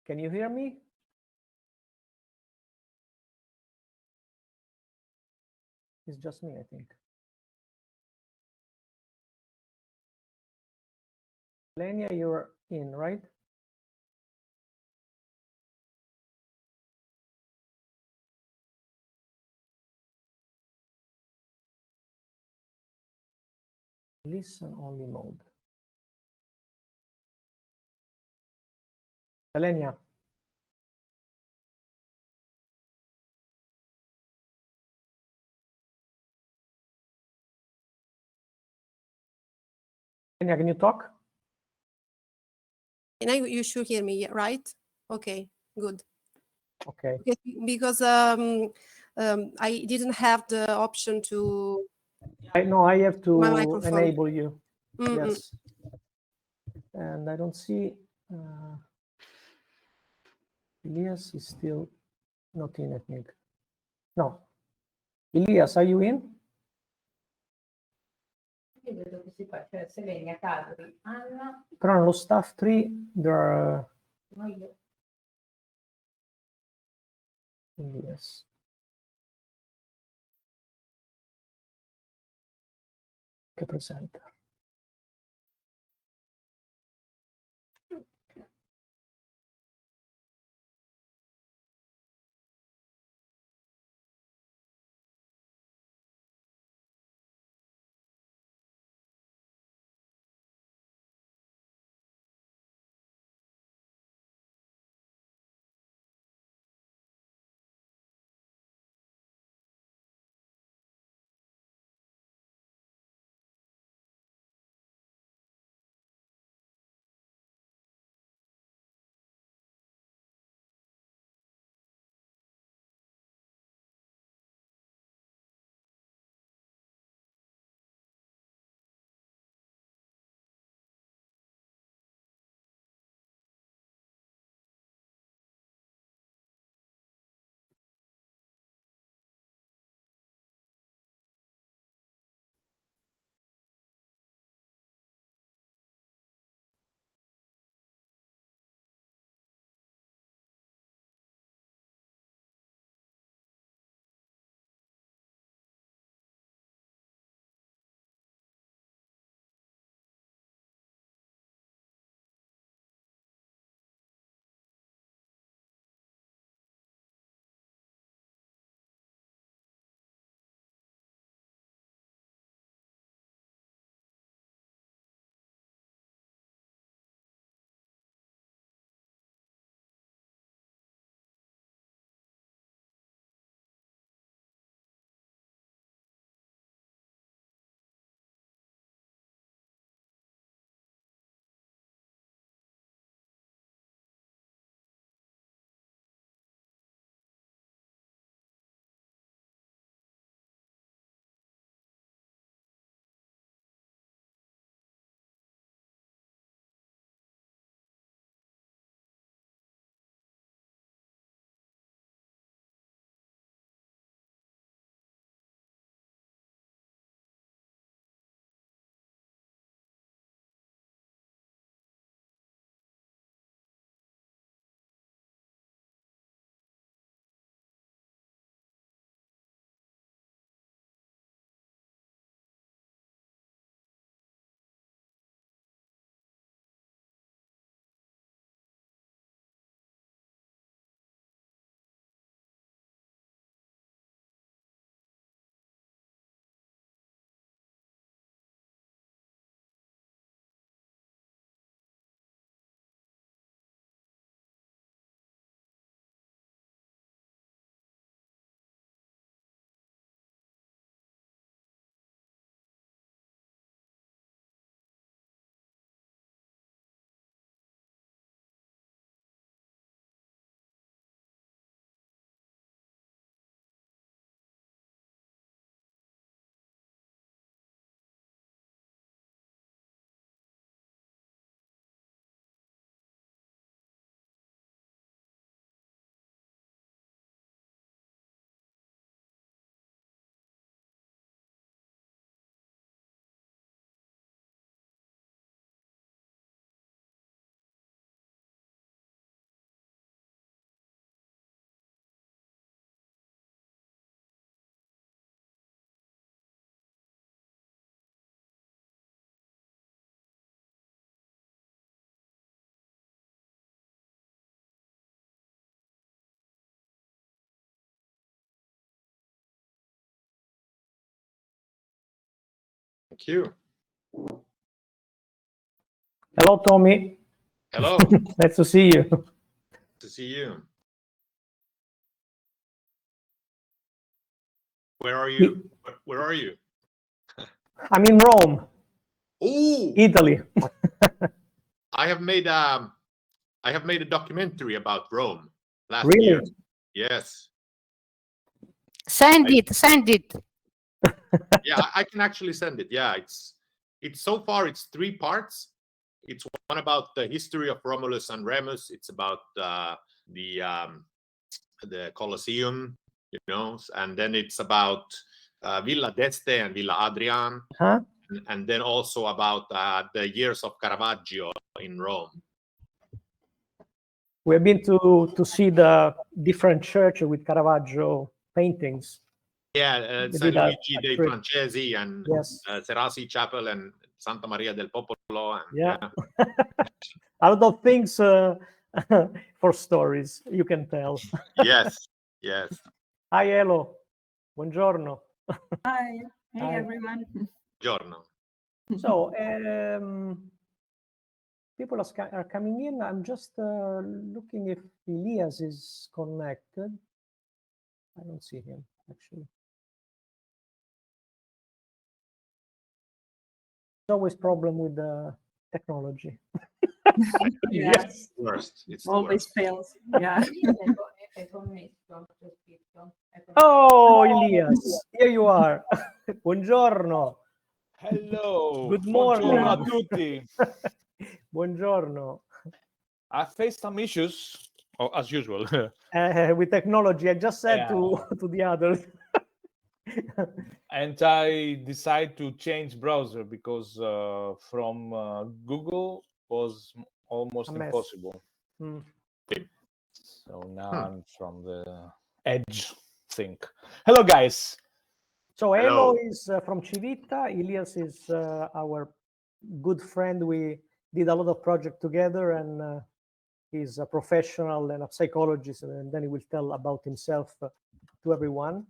Can you hear me? It's just me, I think. Lenia, you're in, right? Listen only mode. Lenia. Lenia, can you talk? And you should hear me, right? Okay, good. Okay. Because I didn't have the option to. I know I have to enable you. Mm-mm. Yes. And I don't see Elias is still not in, I think. No. Elias, are you in? Però nello staff 3 there are Elias. Che presenta. Thank you. Hello, Tommy. Hello. Nice to see you. To see you. Where are you? Where are you? I'm in Rome, Oh, Italy. I have made a documentary about Rome last Really? year. Yes. Send it. Yeah, I can actually send it. Yeah, it's so far it's 3 parts. It's one about the history of Romulus and Remus. It's about the Colosseum, and then it's about Villa d'Este and Villa Adrian, Huh? and then also about the years of Caravaggio in Rome. We've been to see the different church with Caravaggio paintings. Yeah, They San did a Luigi dei trip. Francesi and Yes. Serasi Chapel and Santa Maria del Popolo. And, Yeah. A lot of things for stories, you can tell. Yes, yes. Hi, Elo. Buongiorno. Hi. Hey, Hi. everyone. Giorno. So, people are coming in. I'm just looking if Elias is connected. I don't see him, actually. There's always problem with the technology. Yes. Worst. It's the Always worst. fails. Yeah. Oh, Elias, here you are. Buongiorno. Hello. Good Buongiorno a morning. tutti. Buongiorno. I faced some issues, as usual. With technology, I just said Yeah. to the others. And I decided to change browser because from Google was almost A mess. impossible. Mm. So now I'm from the Edge thing. Hello, guys. So Hello. Elo is from Civita. Elias is our good friend. We did a lot of projects together, and he's a professional and a psychologist. And then he will tell about himself to everyone.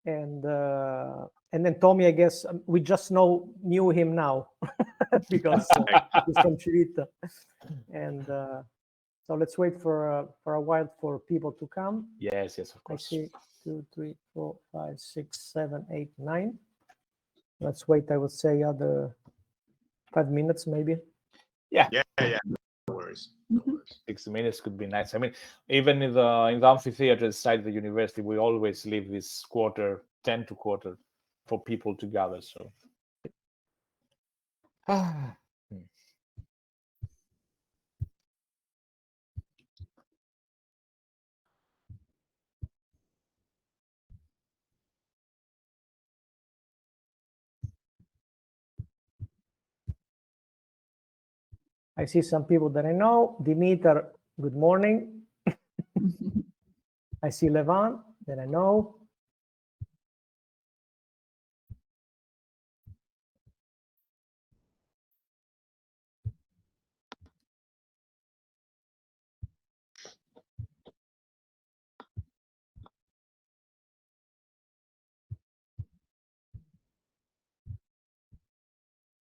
And then Tommy, I guess we just knew him now because he's from Civita. And so let's wait for a while for people to come. Yes, of I course. see 2, 3, 4, 5, 6, 7, 8, 9. Let's wait. I would say other 5 minutes, maybe. Yeah. No worries. No worries. 6 minutes could be nice. I mean, even in the amphitheater inside the university, we always leave this 10 to quarter for people to gather. So. I see some people that I know. Dimitar, good morning. I see Levan that I know.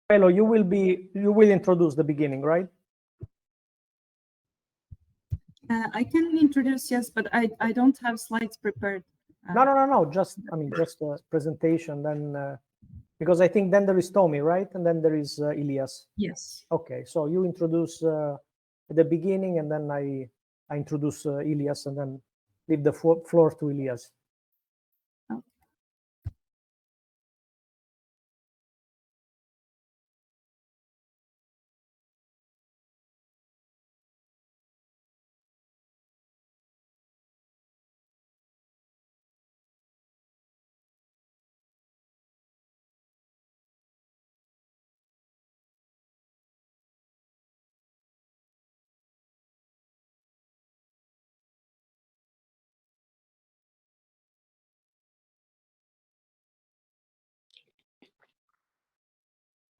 Elo, you will introduce the beginning, right? I can introduce, yes, but I don't have slides prepared. No. Just a presentation. Then because I think then there is Tommy, right? And then there is Elias. Yes. Okay, so you introduce at the beginning, and then I introduce Elias, and then leave the floor to Elias.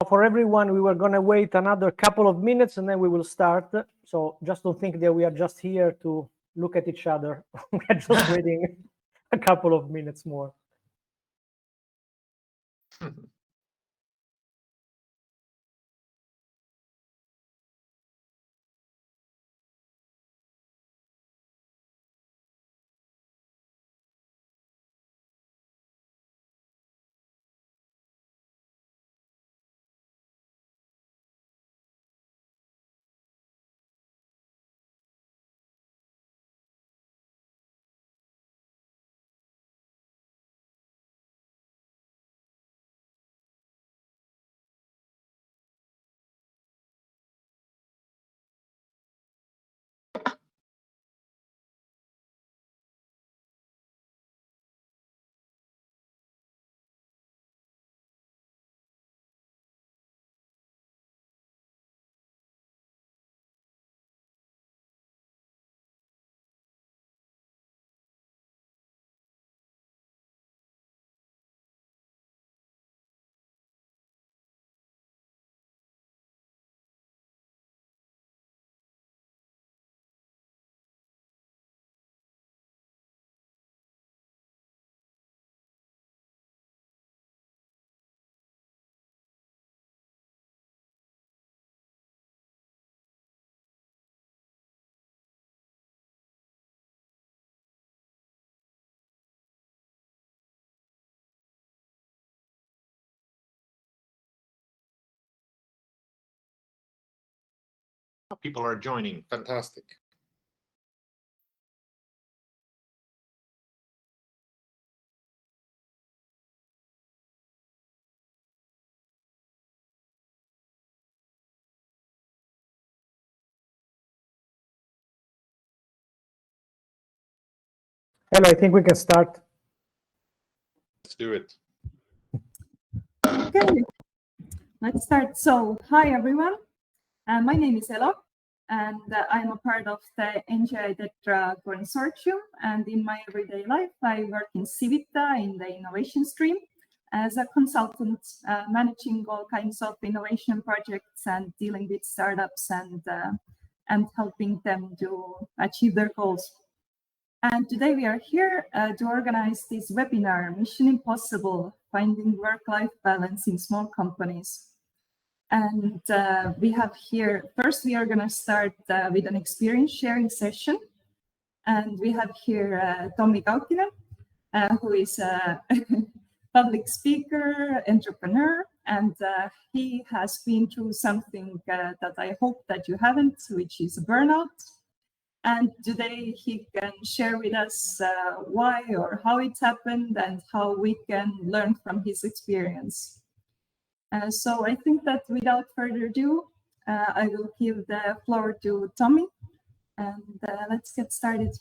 For everyone, we were going to wait another couple of minutes and then we will start. So just don't think that we are just here to look at each other. We're just waiting a couple of minutes more. people are joining. Fantastic. Hello, I think we can start. Let's do it. Okay, let's start. So, hi everyone. My name is Elo, and I'm a part of the NGI Tetra Consortium. And in my everyday life, I work in Civita in the innovation stream as a consultant, managing all kinds of innovation projects and dealing with startups and helping them to achieve their goals. And today we are here to organize this webinar, Mission Impossible, Finding Work-Life Balance in Small Companies. And we have here, first we are going to start with an experience sharing session. And we have here Tommi Kaukinen, who is a public speaker, entrepreneur, and he has been through something that I hope that you haven't, which is burnout. And today he can share with us why or how it's happened and how we can learn from his experience. So I think that without further ado, I will give the floor to Tommi, and let's get started.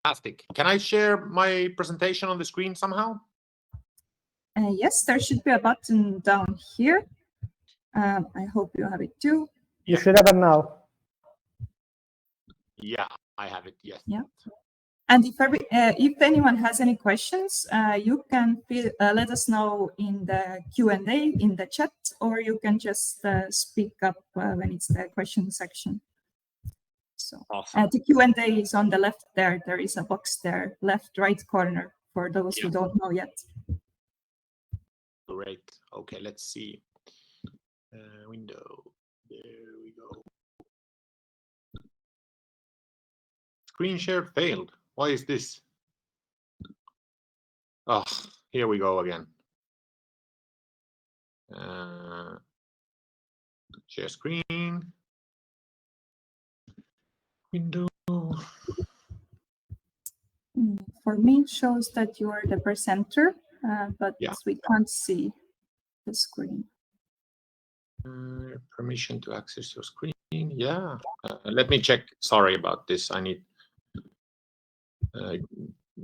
Fantastic. Can I share my presentation on the screen somehow? Yes, there should be a button down here. I hope you have it too. You should have it now. Yeah, I have it. Yes. Yeah. And if anyone has any questions, you can let us know in the Q&A in the chat, or you can just speak up when it's the question section. So Awesome. the Q&A is on the left there. There is a box there, left, right corner, for those who don't know yet. Great. Okay, let's see. Window. There we go. Screen share failed. Why is this? Oh, here we go again. Share screen. Window. For me, it shows that you are the presenter, but Yeah. we can't see the screen. Permission to access your screen. Yeah. Let me check. Sorry about this. I need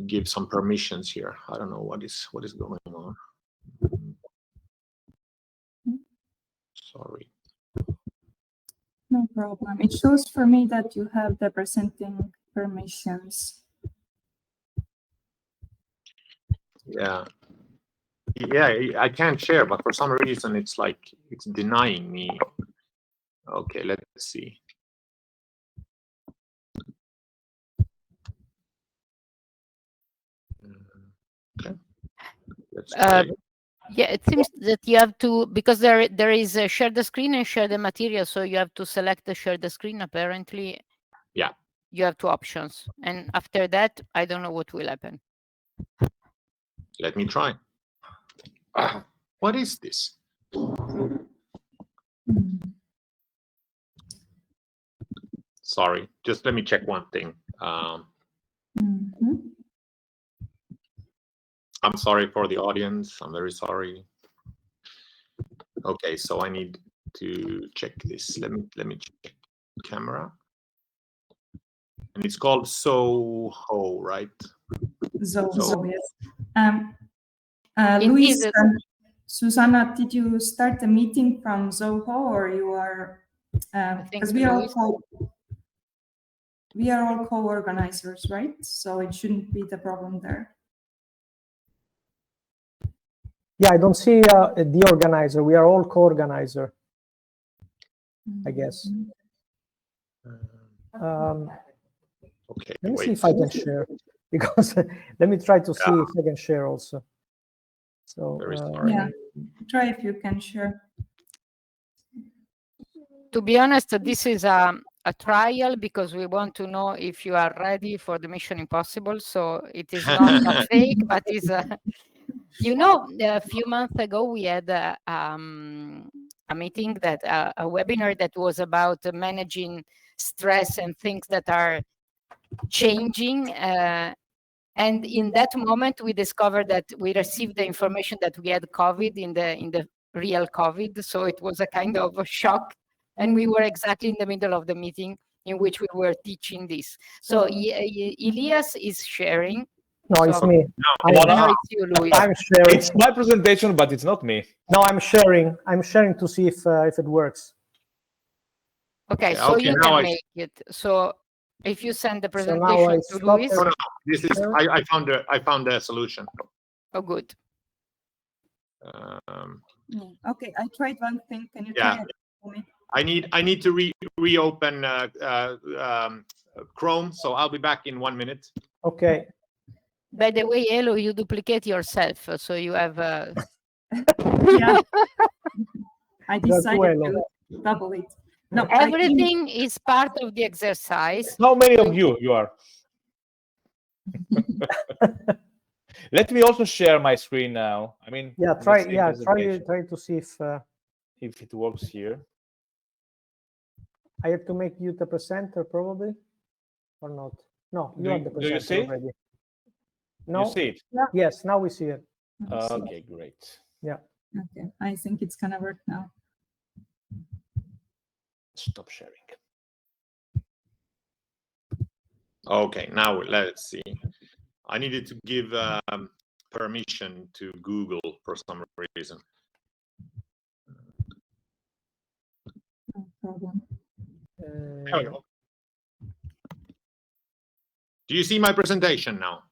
give some permissions here. I don't know what is going on. Sorry. No problem. It shows for me that you have the presenting permissions. Yeah. Yeah, I can't share, but for some reason it's like it's denying me. Okay, let's see. Okay. Let's try. Yeah, it seems that you have to, because there is a share the screen and share the material, so you have to select the share the screen apparently. Yeah. You have two options, and after that I don't know what will happen. Let me try. What is this? Sorry, just let me check one thing. I'm sorry for the audience. I'm very sorry. Okay, so I need to check this. Let me check camera. And it's called Soho, right? Zoho, yes. Indeed. Luis and Susanna, did you start the meeting from Zoho, or you are? Because we are all co-organizers, right? So it shouldn't be the problem there. Yeah, I don't see the organizer. We are all co-organizer, I guess. Okay. Let me wait. see if I can share, because let me try to see if I can share also. So Very sorry. Yeah, try if you can share. To be honest, this is a trial because we want to know if you are ready for the Mission Impossible. So it is not a fake, but it's a, you know, a few months ago we had a meeting that a webinar that was about managing stress and things that are changing. And in that moment, we discovered that we received the information that we had COVID in the real COVID. So it was a kind of a shock. And we were exactly in the middle of the meeting in which we were teaching this. So Elias is sharing. No, So it's me. I don't know it's you, Luis. I'm sharing. It's my presentation, but it's not me. No, I'm sharing. I'm sharing to see if it works. Okay, Yeah, so okay, you now can make it. So if you send the So now presentation I to stop Luis, No, this is I found a solution. oh good. Okay, I tried one thing. Can you Yeah. try it for me? I need to reopen Chrome, so I'll be back in 1 minute. Okay. By the way, Elo, you duplicate yourself, so you have. Yeah. I decided Elo. to double it. No, Everything is part of the exercise. How many of you are? Let me also share my screen now. I mean, Yeah, the try. same Yeah, presentation, try to see if it works here. I have to make you the presenter probably, or not. No, you are the Do you presenter see? already. You No. see it? Yes, now we see it. Okay, great. Yeah. Okay, I think it's gonna work now. Stop sharing. Okay, now let's see. I needed to give permission to Google for some reason. No problem. There we go. Do you see my presentation now?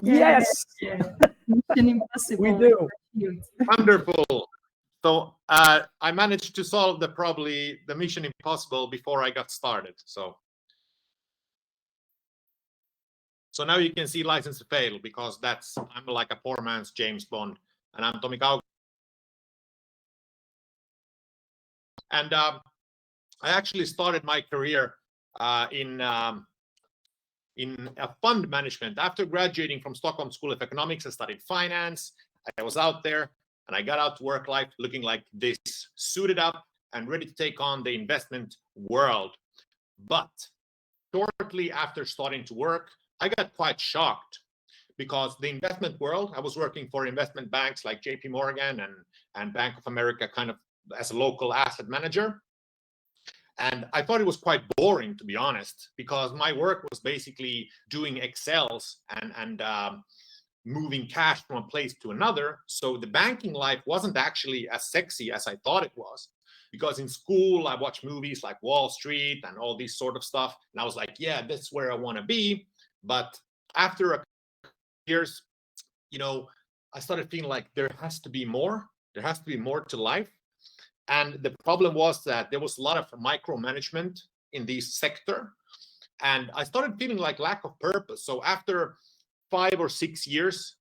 Yes, Mission Impossible. we do. Cute. Wonderful. So I managed to solve the Mission Impossible before I got started. So now you can see License to Fail, because I'm like a poor man's James Bond, and I'm Tommy Kaug. And I actually started my career in a fund management. After graduating from Stockholm School of Economics, I studied finance. I was out there, and I got out to work life looking like this, suited up and ready to take on the investment world. But shortly after starting to work, I got quite shocked, because the investment world, I was working for investment banks like JP Morgan and Bank of America, kind of as a local asset manager. And I thought it was quite boring, to be honest, because my work was basically doing Excels and moving cash from a place to another. So the banking life wasn't actually as sexy as I thought it was. Because in school, I watched movies like Wall Street and all this sort of stuff. And I was like, yeah, that's where I want to be. But after a couple years, I started feeling like there has to be more. There has to be more to life. And the problem was that there was a lot of micromanagement in this sector. And I started feeling like lack of purpose. So after 5 or 6 years,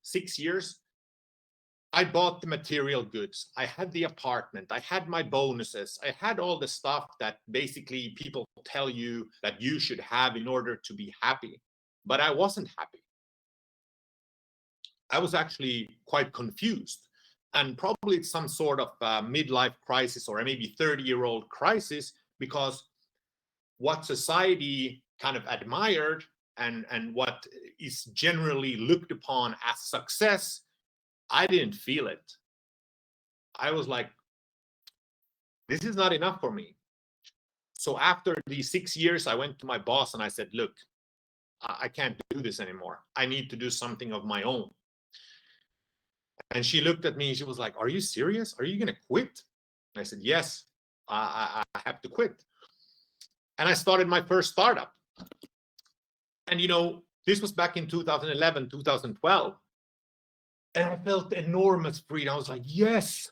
I bought the material goods. I had the apartment. I had my bonuses. I had all the stuff that basically people tell you that you should have in order to be happy. But I wasn't happy. I was actually quite confused. And probably it's some sort of midlife crisis, or maybe 30-year-old crisis, because what society kind of admired and what is generally looked upon as success, I didn't feel it. I was like, this is not enough for me. So after these 6 years, I went to my boss and I said, look, I can't do this anymore. I need to do something of my own. And she looked at me and she was like, are you serious? Are you going to quit? And I said, yes, I have to quit. And I started my first startup. And, this was back in 2011, 2012. And I felt enormous freedom. I was like, yes,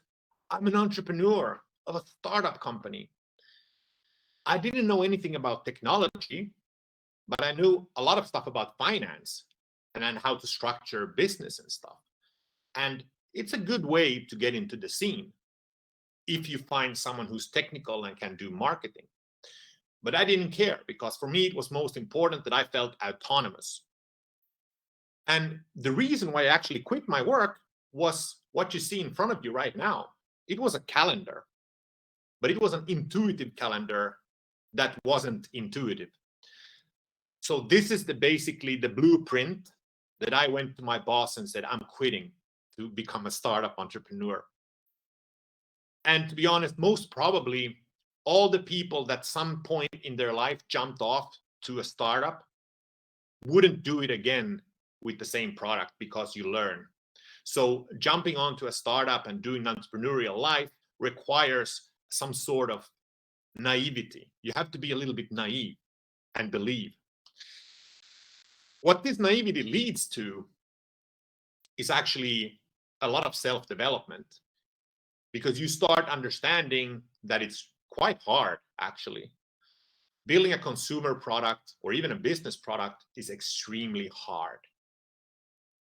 I'm an entrepreneur of a startup company. I didn't know anything about technology, but I knew a lot of stuff about finance and then how to structure business and stuff. And it's a good way to get into the scene if you find someone who's technical and can do marketing. But I didn't care, because for me, it was most important that I felt autonomous. And the reason why I actually quit my work was what you see in front of you right now. It was a calendar. but it was an intuitive calendar that wasn't intuitive. So this is basically the blueprint that I went to my boss and said, I'm quitting to become a startup entrepreneur. And to be honest, most probably all the people that some point in their life jumped off to a startup wouldn't do it again with the same product, because you learn. So jumping onto a startup and doing entrepreneurial life requires some sort of naivety. You have to be a little bit naive and believe. What this naivety leads to is actually a lot of self-development, because you start understanding that it's quite hard, actually. Building a consumer product or even a business product is extremely hard.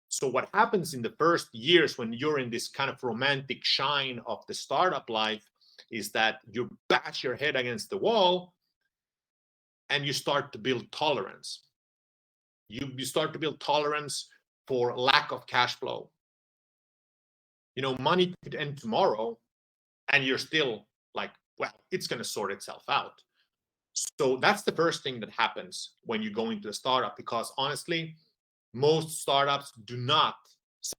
So what happens in the first years when you're in this kind of romantic shine of the startup life is that you bash your head against the wall and you start to build tolerance. You start to build tolerance for lack of cash flow. You know, money could end tomorrow and you're still like, well, it's going to sort itself out. So that's the first thing that happens when you go into a startup, because honestly, most startups do not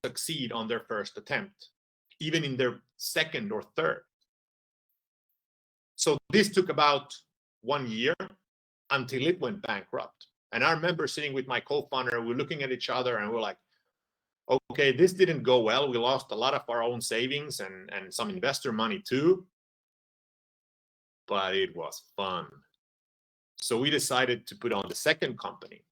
succeed on their first attempt, even in their second or third. So this took about 1 year until it went bankrupt. And I remember sitting with my co-founder, we're looking at each other and we're like, okay, this didn't go well. We lost a lot of our own savings and some investor money too. But it was fun. So we decided to put on the second company.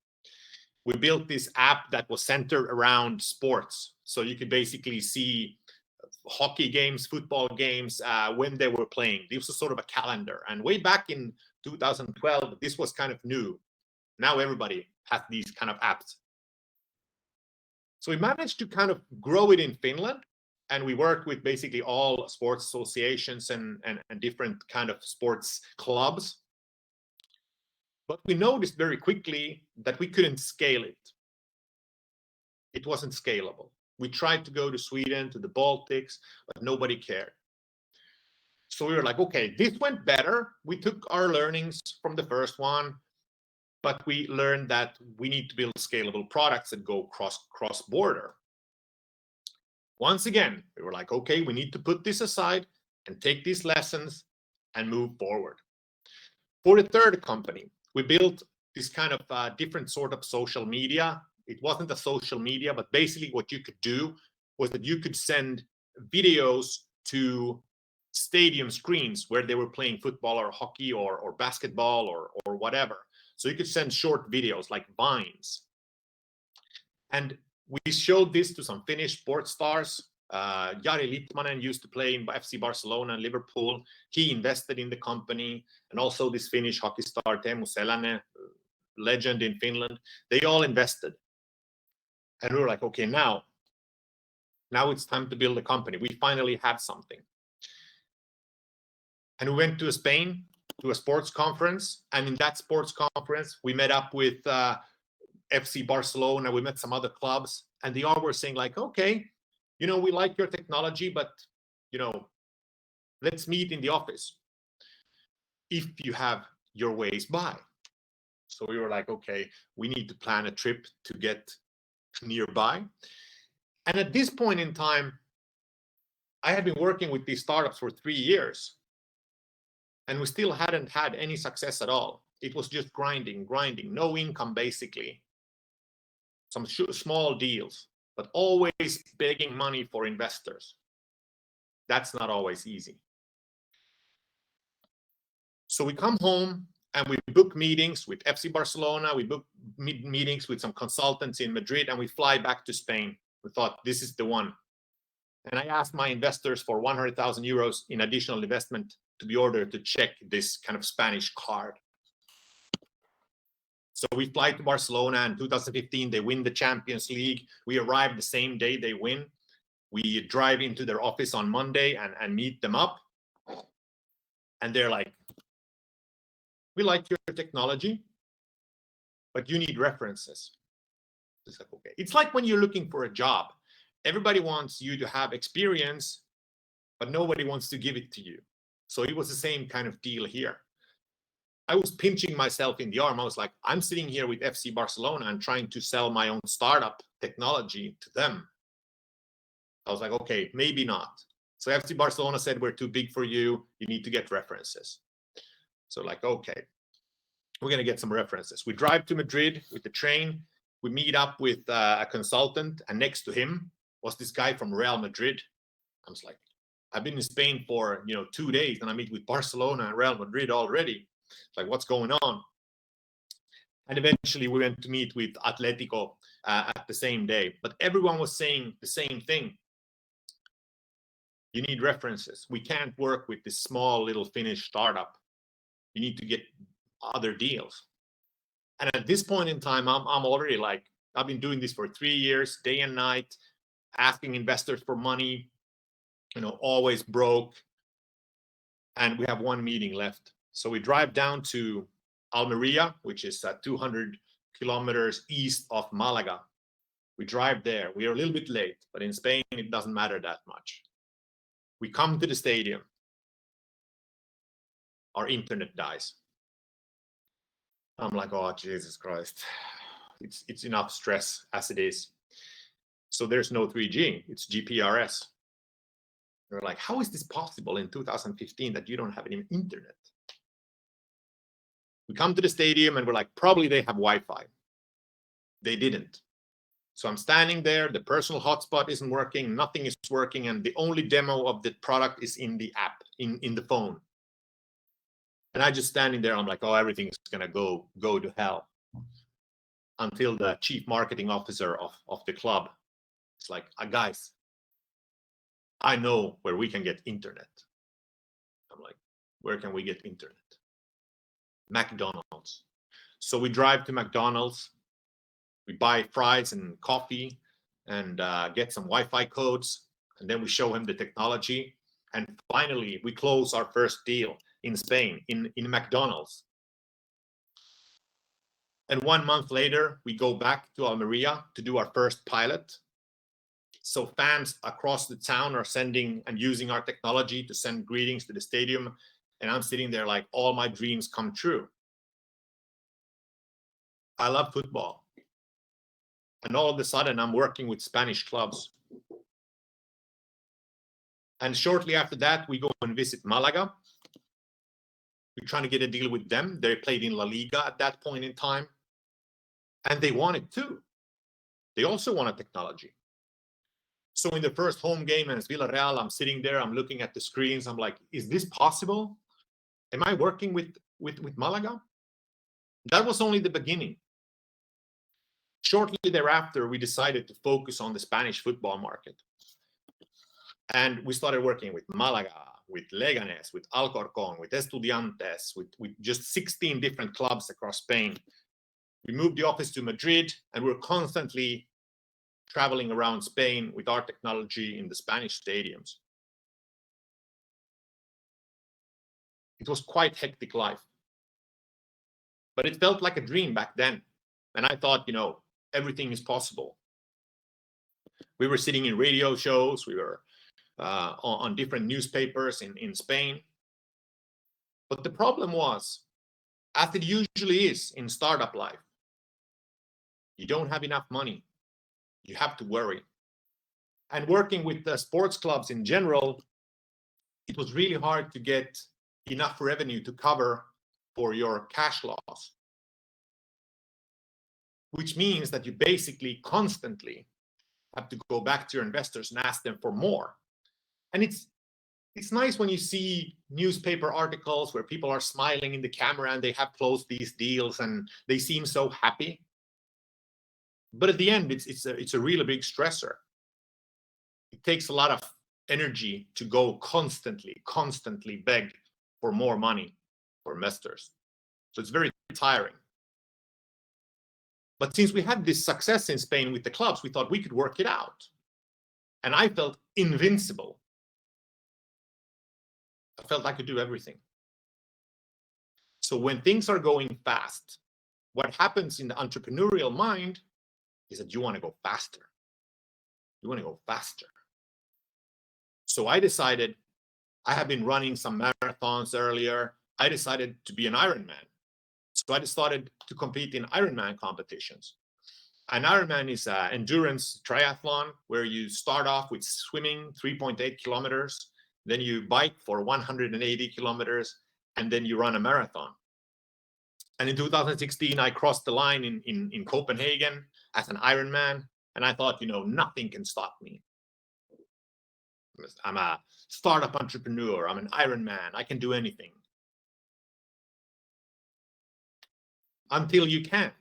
We built this app that was centered around sports. So you could basically see hockey games, football games, when they were playing. This was sort of a calendar. And way back in 2012, this was kind of new. Now everybody has these kind of apps. So we managed to kind of grow it in Finland. And we worked with basically all sports associations and different kind of sports clubs. But we noticed very quickly that we couldn't scale it. It wasn't scalable. We tried to go to Sweden, to the Baltics, but nobody cared. So we were like, okay, this went better. We took our learnings from the first one, but we learned that we need to build scalable products that go cross-border. Once again, we were like, okay, we need to put this aside and take these lessons and move forward. For the third company, we built this kind of different sort of social media. It wasn't a social media, but basically what you could do was that you could send videos to stadium screens where they were playing football or hockey or basketball or whatever. So you could send short videos like vines. And we showed this to some Finnish sports stars. Jari Litmanen used to play in FC Barcelona and Liverpool. He invested in the company. And also this Finnish hockey star, Teemu Selänne, legend in Finland. They all invested. And we were like, okay, now it's time to build a company. We finally have something. And we went to Spain to a sports conference. And in that sports conference, we met up with FC Barcelona. We met some other clubs. And they all were saying like, okay, you know, we like your technology, but, you know, let's meet in the office if you have your ways by. So we were like, okay, we need to plan a trip to get nearby. And at this point in time, I had been working with these startups for 3 years. And we still hadn't had any success at all. It was just grinding, no income basically. Some small deals, but always begging money for investors. That's not always easy. So we come home and we book meetings with FC Barcelona. We book meetings with some consultants in Madrid, and we fly back to Spain. We thought this is the one. And I asked my investors for 100,000 euros in additional investment to be ordered to check this kind of Spanish card. So we fly to Barcelona in 2015. They win the Champions League. We arrive the same day they win. We drive into their office on Monday and meet them up. And they're like, we like your technology, but you need references. It's like, okay. It's like when you're looking for a job. Everybody wants you to have experience, but nobody wants to give it to you. So it was the same kind of deal here. I was pinching myself in the arm. I was like, I'm sitting here with FC Barcelona and trying to sell my own startup technology to them. I was like, okay, maybe not. So FC Barcelona said, we're too big for you. You need to get references. So like, okay, we're going to get some references. We drive to Madrid with the train. We meet up with a consultant, and next to him was this guy from Real Madrid. I was like, I've been in Spain for 2 days, and I meet with Barcelona and Real Madrid already. Like, what's going on? And eventually we went to meet with Atletico at the same day. But everyone was saying the same thing. You need references. We can't work with this small little Finnish startup. You need to get other deals. And at this point in time, I'm already like, I've been doing this for 3 years, day and night, asking investors for money, always broke. And we have one meeting left. So we drive down to Almeria, which is 200 kilometers east of Malaga. We drive there. We are a little bit late, but in Spain, it doesn't matter that much. We come to the stadium. Our internet dies. I'm like, oh, Jesus Christ. It's enough stress as it is. So there's no 3G. It's GPRS. We're like, how is this possible in 2015 that you don't have any internet? We come to the stadium and we're like, probably they have Wi-Fi. They didn't. So I'm standing there. The personal hotspot isn't working. Nothing is working. And the only demo of the product is in the app, in the phone. And I just standing there. I'm like, oh, everything is going to go to hell. Until the chief marketing officer of the club is like, guys, I know where we can get internet. I'm like, where can we get internet? McDonald's. So we drive to McDonald's. We buy fries and coffee and get some Wi-Fi codes. And then we show him the technology. And finally, we close our first deal in Spain, in McDonald's. And 1 month later, we go back to Almeria to do our first pilot. So fans across the town are sending and using our technology to send greetings to the stadium. And I'm sitting there like, all my dreams come true. I love football. And all of a sudden, I'm working with Spanish clubs. And shortly after that, we go and visit Malaga. We're trying to get a deal with them. They played in La Liga at that point in time. And they wanted too. They also wanted technology. So in the first home game against Villarreal, I'm sitting there, I'm looking at the screens. I'm like, is this possible? Am I working with Malaga? That was only the beginning. Shortly thereafter, we decided to focus on the Spanish football market. And we started working with Malaga, with Leganés, with Alcorcón, with Estudiantes, with just 16 different clubs across Spain. We moved the office to Madrid, and we're constantly traveling around Spain with our technology in the Spanish stadiums. It was quite hectic life. But it felt like a dream back then. And I thought, everything is possible. We were sitting in radio shows. We were on different newspapers in Spain. But the problem was, as it usually is in startup life, you don't have enough money. You have to worry. And working with the sports clubs in general, it was really hard to get enough revenue to cover for your cash loss. Which means that you basically constantly have to go back to your investors and ask them for more. And it's nice when you see newspaper articles where people are smiling in the camera and they have closed these deals and they seem so happy. But at the end, it's a really big stressor. It takes a lot of energy to go constantly beg for more money for investors. So it's very tiring. But since we had this success in Spain with the clubs, we thought we could work it out. And I felt invincible. I felt I could do everything. So when things are going fast, what happens in the entrepreneurial mind is that you want to go faster. You want to go faster. So I decided I have been running some marathons earlier. I decided to be an Ironman. So I started to compete in Ironman competitions. An Ironman is an endurance triathlon where you start off with swimming 3.8 kilometers, then you bike for 180 kilometers, and then you run a marathon. And in 2016, I crossed the line in Copenhagen as an Ironman, and I thought, nothing can stop me. I'm a startup entrepreneur. I'm an Ironman. I can do anything. Until you can't.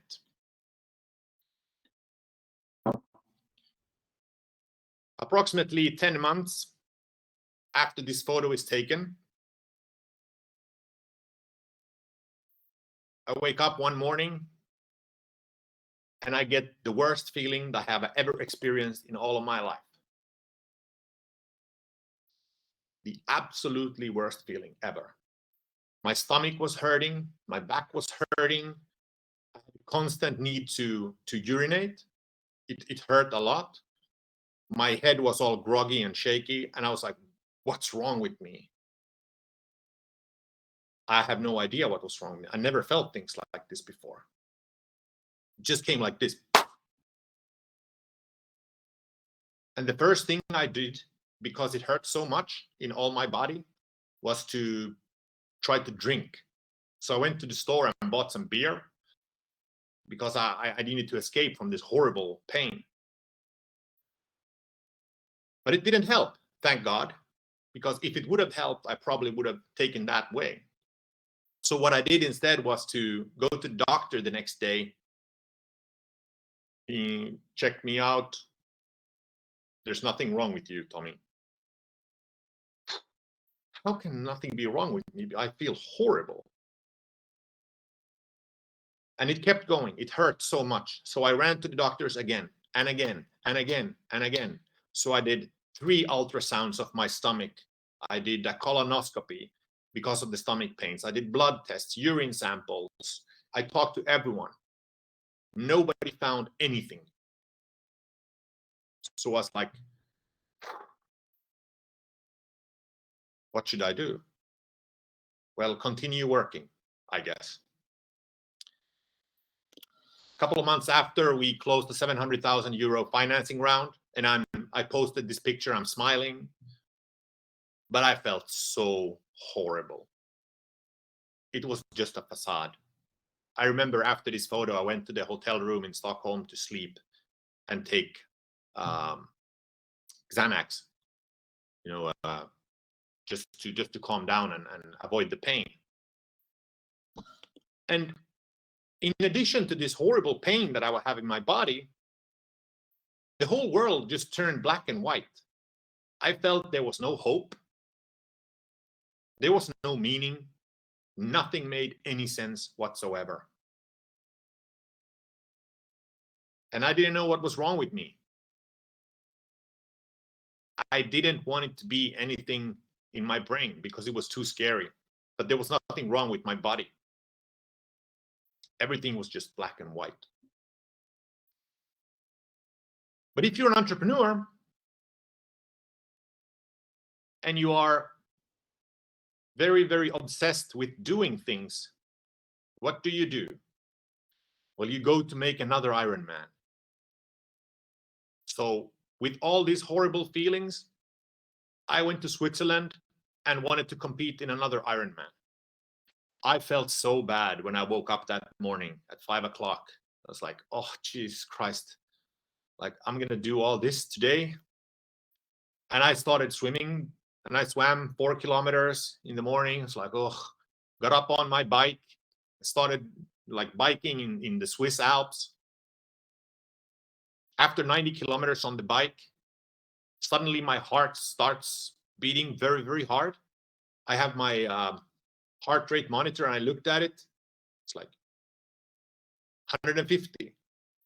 Approximately 10 months after this photo is taken, I wake up one morning and I get the worst feeling that I have ever experienced in all of my life. The absolutely worst feeling ever. My stomach was hurting, my back was hurting, I had a constant need to urinate. It hurt a lot. My head was all groggy and shaky, and I was like, what's wrong with me? I have no idea what was wrong with me. I never felt things like this before. It just came like this. And the first thing I did, because it hurt so much in all my body, was to try to drink. So I went to the store and bought some beer because I needed to escape from this horrible pain. But it didn't help, thank God, because if it would have helped, I probably would have taken that way. So what I did instead was to go to the doctor the next day. He checked me out. There's nothing wrong with you, Tommy. How can nothing be wrong with me? I feel horrible. And it kept going. It hurt so much. So I ran to the doctors again and again and again and again. So I did 3 ultrasounds of my stomach. I did a colonoscopy because of the stomach pains. I did blood tests, urine samples. I talked to everyone. Nobody found anything. So I was like, what should I do? Well, continue working, I guess. A couple of months after, we closed the 700,000 euro financing round, and I posted this picture. I'm smiling, but I felt so horrible. It was just a facade. I remember after this photo, I went to the hotel room in Stockholm to sleep and take Xanax, just to calm down and avoid the pain. And in addition to this horrible pain that I would have in my body, the whole world just turned black and white. I felt there was no hope. There was no meaning. Nothing made any sense whatsoever. And I didn't know what was wrong with me. I didn't want it to be anything in my brain because it was too scary. But there was nothing wrong with my body. Everything was just black and white. But if you're an entrepreneur and you are very, very obsessed with doing things, what do? Well, you go to make another Ironman. So with all these horrible feelings, I went to Switzerland and wanted to compete in another Ironman. I felt so bad when I woke up that morning at 5 o'clock. I was like, oh, Jesus Christ. Like, I'm going to do all this today. And I started swimming, and I swam 4 kilometers in the morning. It's like, oh, got up on my bike, started like biking in the Swiss Alps. After 90 kilometers on the bike, suddenly my heart starts beating very, very hard. I have my heart rate monitor and I looked at it. It's like 150,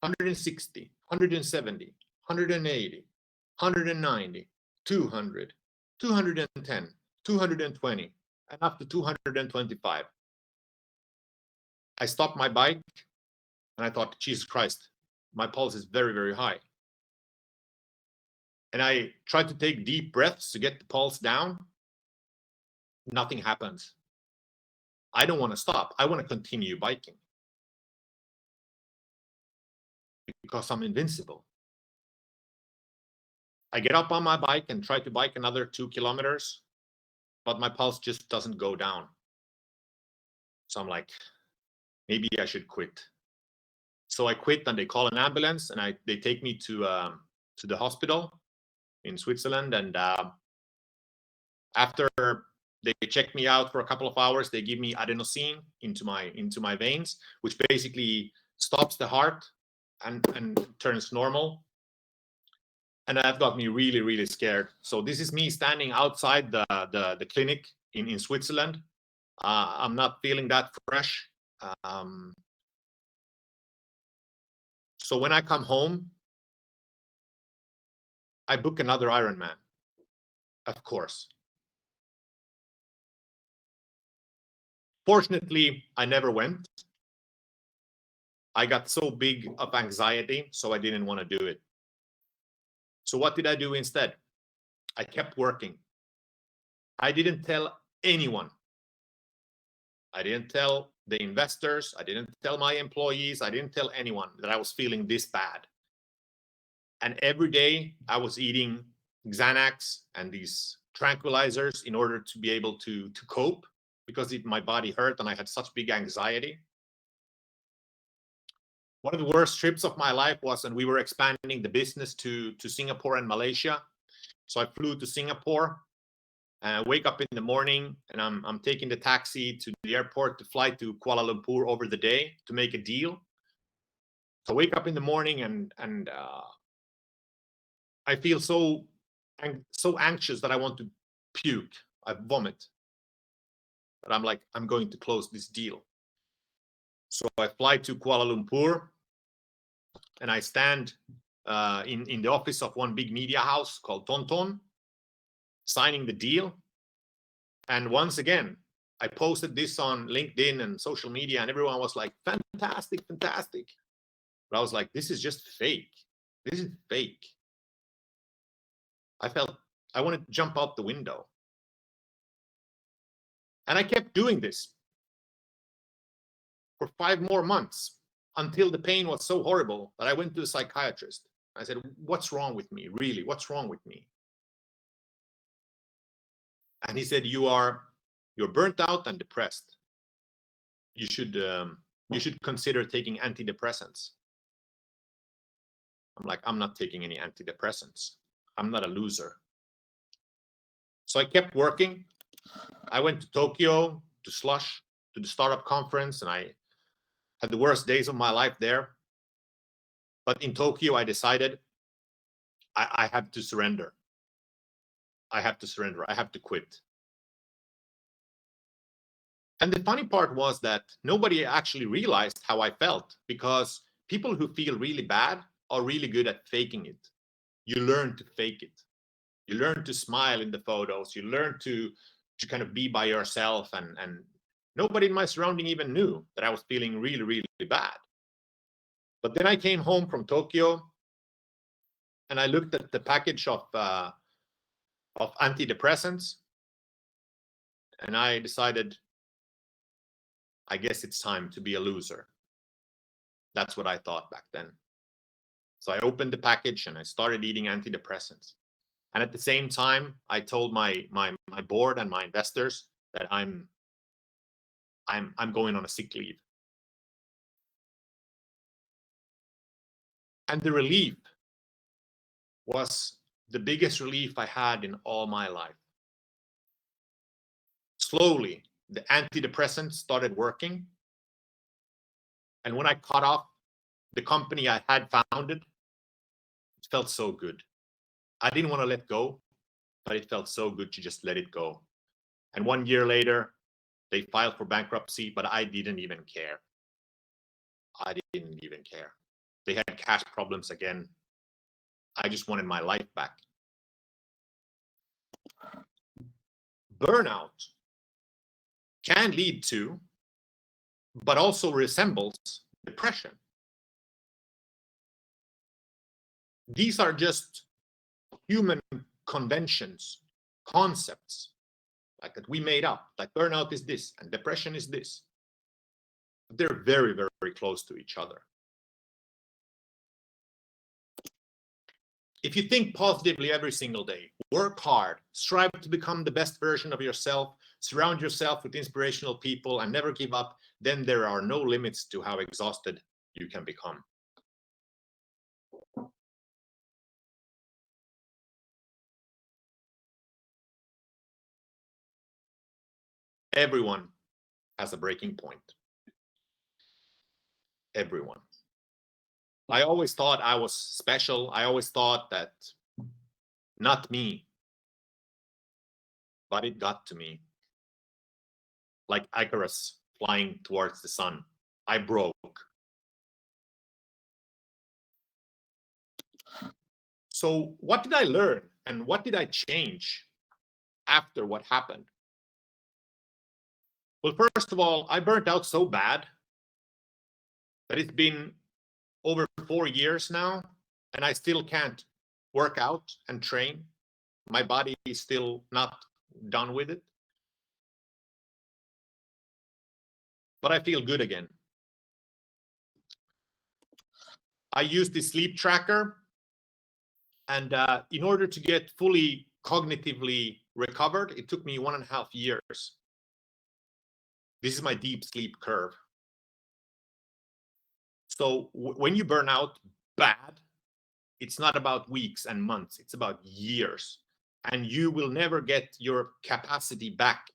160, 170, 180, 190, 200, 210, 220, and up to 225. I stopped my bike and I thought, Jesus Christ, my pulse is very, very high. And I tried to take deep breaths to get the pulse down. nothing happens. I don't want to stop. I want to continue biking because I'm invincible. I get up on my bike and try to bike another 2 kilometers, but my pulse just doesn't go down. So I'm like, maybe I should quit. So I quit, and they call an ambulance, and they take me to the hospital in Switzerland. And after they check me out for a couple of hours, they give me adenosine into my veins, which basically stops the heart and turns normal. And that got me really, really scared. So this is me standing outside the clinic in Switzerland. I'm not feeling that fresh. So when I come home, I book another Ironman, of course. Fortunately, I never went. I got so big of anxiety, so I didn't want to do it. So what did I do instead? I kept working. I didn't tell anyone. I didn't tell the investors. I didn't tell my employees. I didn't tell anyone that I was feeling this bad. And every day I was eating Xanax and these tranquilizers in order to be able to cope, because my body hurt and I had such big anxiety. One of the worst trips of my life was when we were expanding the business to Singapore and Malaysia. So I flew to Singapore, and I wake up in the morning, and I'm taking the taxi to the airport to fly to Kuala Lumpur over the day to make a deal. So I wake up in the morning and I feel so anxious that I want to puke. I vomit. But I'm like, I'm going to close this deal. So I fly to Kuala Lumpur, and I stand in the office of one big media house called Tonton, signing the deal. And once again, I posted this on LinkedIn and social media, and everyone was like, fantastic, fantastic. But I was like, this is just fake. This is fake. I felt I wanted to jump out the window. And I kept doing this for 5 more months until the pain was so horrible that I went to the psychiatrist. I said, what's wrong with me? Really, what's wrong with me? And he said, you're burnt out and depressed. You should consider taking antidepressants. I'm like, I'm not taking any antidepressants. I'm not a loser. So I kept working. I went to Tokyo, to Slush, to the startup conference, and I had the worst days of my life there. But in Tokyo, I decided I have to surrender. I have to surrender. I have to quit. And the funny part was that nobody actually realized how I felt, because people who feel really bad are really good at faking it. You learn to fake it. You learn to smile in the photos. You learn to kind of be by yourself. And nobody in my surrounding even knew that I was feeling really, really bad. But then I came home from Tokyo, and I looked at the package of antidepressants, and I decided, I guess it's time to be a loser. That's what I thought back then. So I opened the package and I started eating antidepressants. And at the same time, I told my board and my investors that I'm going on a sick leave. And the relief was the biggest relief I had in all my life. Slowly, the antidepressants started working. And when I cut off the company I had founded, it felt so good. I didn't want to let go, but it felt so good to just let it go. And 1 year later, they filed for bankruptcy, but I didn't even care. I didn't even care. They had cash problems again. I just wanted my life back. Burnout can lead to, but also resembles, depression. These are just human conventions, concepts. like that we made up, like burnout is this and depression is this. They're very, very, very close to each other. If you think positively every single day, work hard, strive to become the best version of yourself, surround yourself with inspirational people, and never give up, then there are no limits to how exhausted you can become. Everyone has a breaking point. Everyone. I always thought I was special. I always thought that not me, but it got to me. Like Icarus flying towards the sun, I broke. So what did I learn and what did I change after what happened? Well, first of all, I burnt out so bad that it's been over 4 years now, and I still can't work out and train. My body is still not done with it. But I feel good again. I use this sleep tracker, and in order to get fully cognitively recovered, it took me 1.5 years. This is my deep sleep curve. So when you burn out bad, it's not about weeks and months, it's about years. And you will never get your capacity back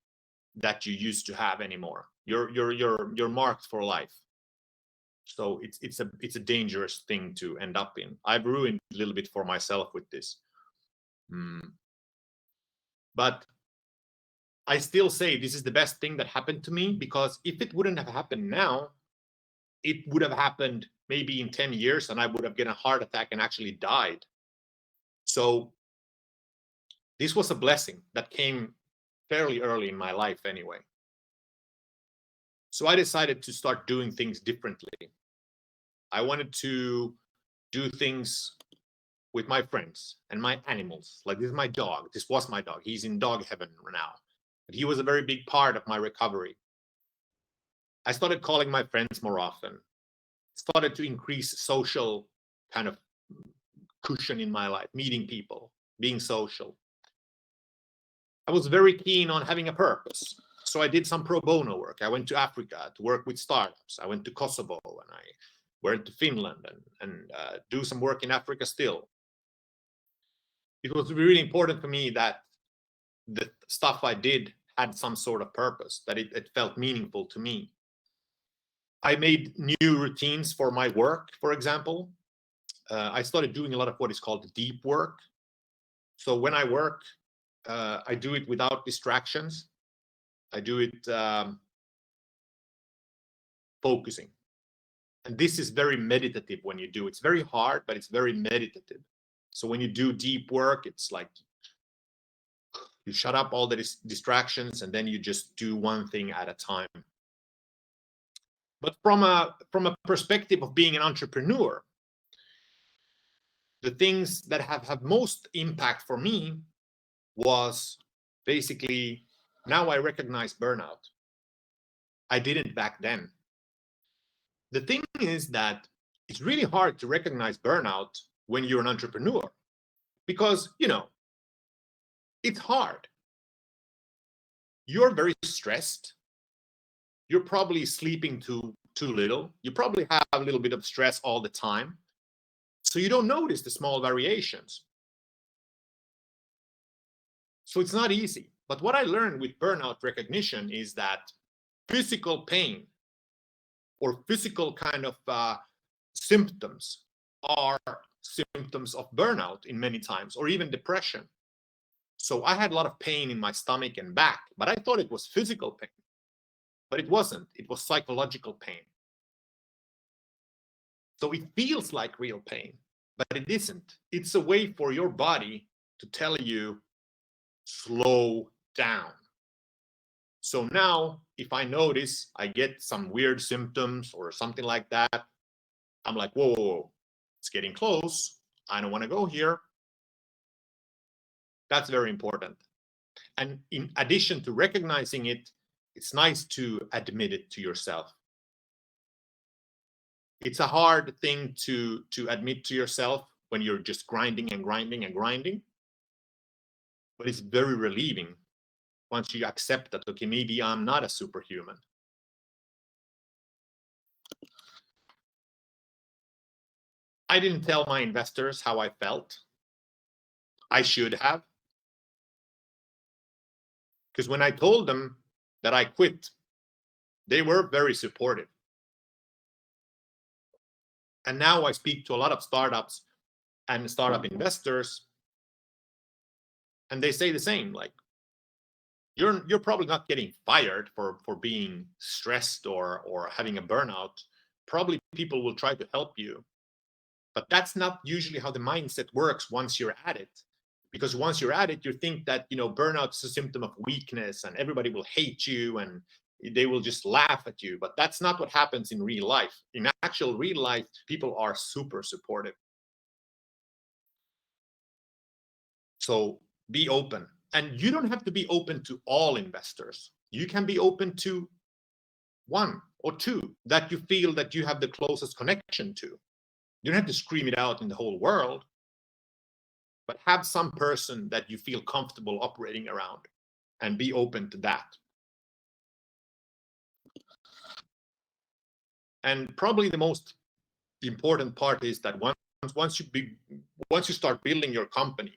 that you used to have anymore. You're marked for life. So it's a dangerous thing to end up in. I've ruined a little bit for myself with this. But I still say this is the best thing that happened to me, because if it wouldn't have happened now, it would have happened maybe in 10 years and I would have gotten a heart attack and actually died. So this was a blessing that came fairly early in my life anyway. So I decided to start doing things differently. I wanted to do things with my friends and my animals. Like, this is my dog. This was my dog. He's in dog heaven now. But he was a very big part of my recovery. I started calling my friends more often. Started to increase social kind of cushion in my life, meeting people, being social. I was very keen on having a purpose. So I did some pro bono work. I went to Africa to work with startups. I went to Kosovo and I went to Finland and do some work in Africa still. It was really important for me that the stuff I did had some sort of purpose, that it felt meaningful to me. I made new routines for my work, for example. I started doing a lot of what is called deep work. So when I work, I do it without distractions. I do it focusing. And this is very meditative when you do. It's very hard, but it's very meditative. So when you do deep work, it's like you shut up all the distractions and then you just do one thing at a time. But from a perspective of being an entrepreneur, the things that have most impact for me was basically, now I recognize burnout. I didn't back then. The thing is that it's really hard to recognize burnout when you're an entrepreneur, because, it's hard. You're very stressed. You're probably sleeping too little. You probably have a little bit of stress all the time. So you don't notice the small variations. So it's not easy. But what I learned with burnout recognition is that physical pain or physical kind of symptoms are symptoms of burnout in many times, or even depression. So I had a lot of pain in my stomach and back, but I thought it was physical pain. But it wasn't. It was psychological pain. So it feels like real pain, but it isn't. It's a way for your body to tell you, slow down. So now, if I notice I get some weird symptoms or something like that, I'm like, whoa, whoa, whoa. It's getting close. I don't want to go here. That's very important. And in addition to recognizing it, it's nice to admit it to yourself. It's a hard thing to admit to yourself when you're just grinding and grinding and grinding. But it's very relieving once you accept that, okay, maybe I'm not a superhuman. I didn't tell my investors how I felt. I should have. Because when I told them that I quit, they were very supportive. And now I speak to a lot of startups and startup investors, and they say the same, like, you're probably not getting fired for being stressed or having a burnout. Probably people will try to help you. But that's not usually how the mindset works once you're at it. Because once you're at it, you think that, you know, burnout is a symptom of weakness and everybody will hate you and they will just laugh at you. But that's not what happens in real life. In actual real life, people are super supportive. So be open. And you don't have to be open to all investors. You can be open to one or two that you feel that you have the closest connection to. You don't have to scream it out in the whole world, but have some person that you feel comfortable operating around and be open to that. And probably the most important part is that once you start building your company,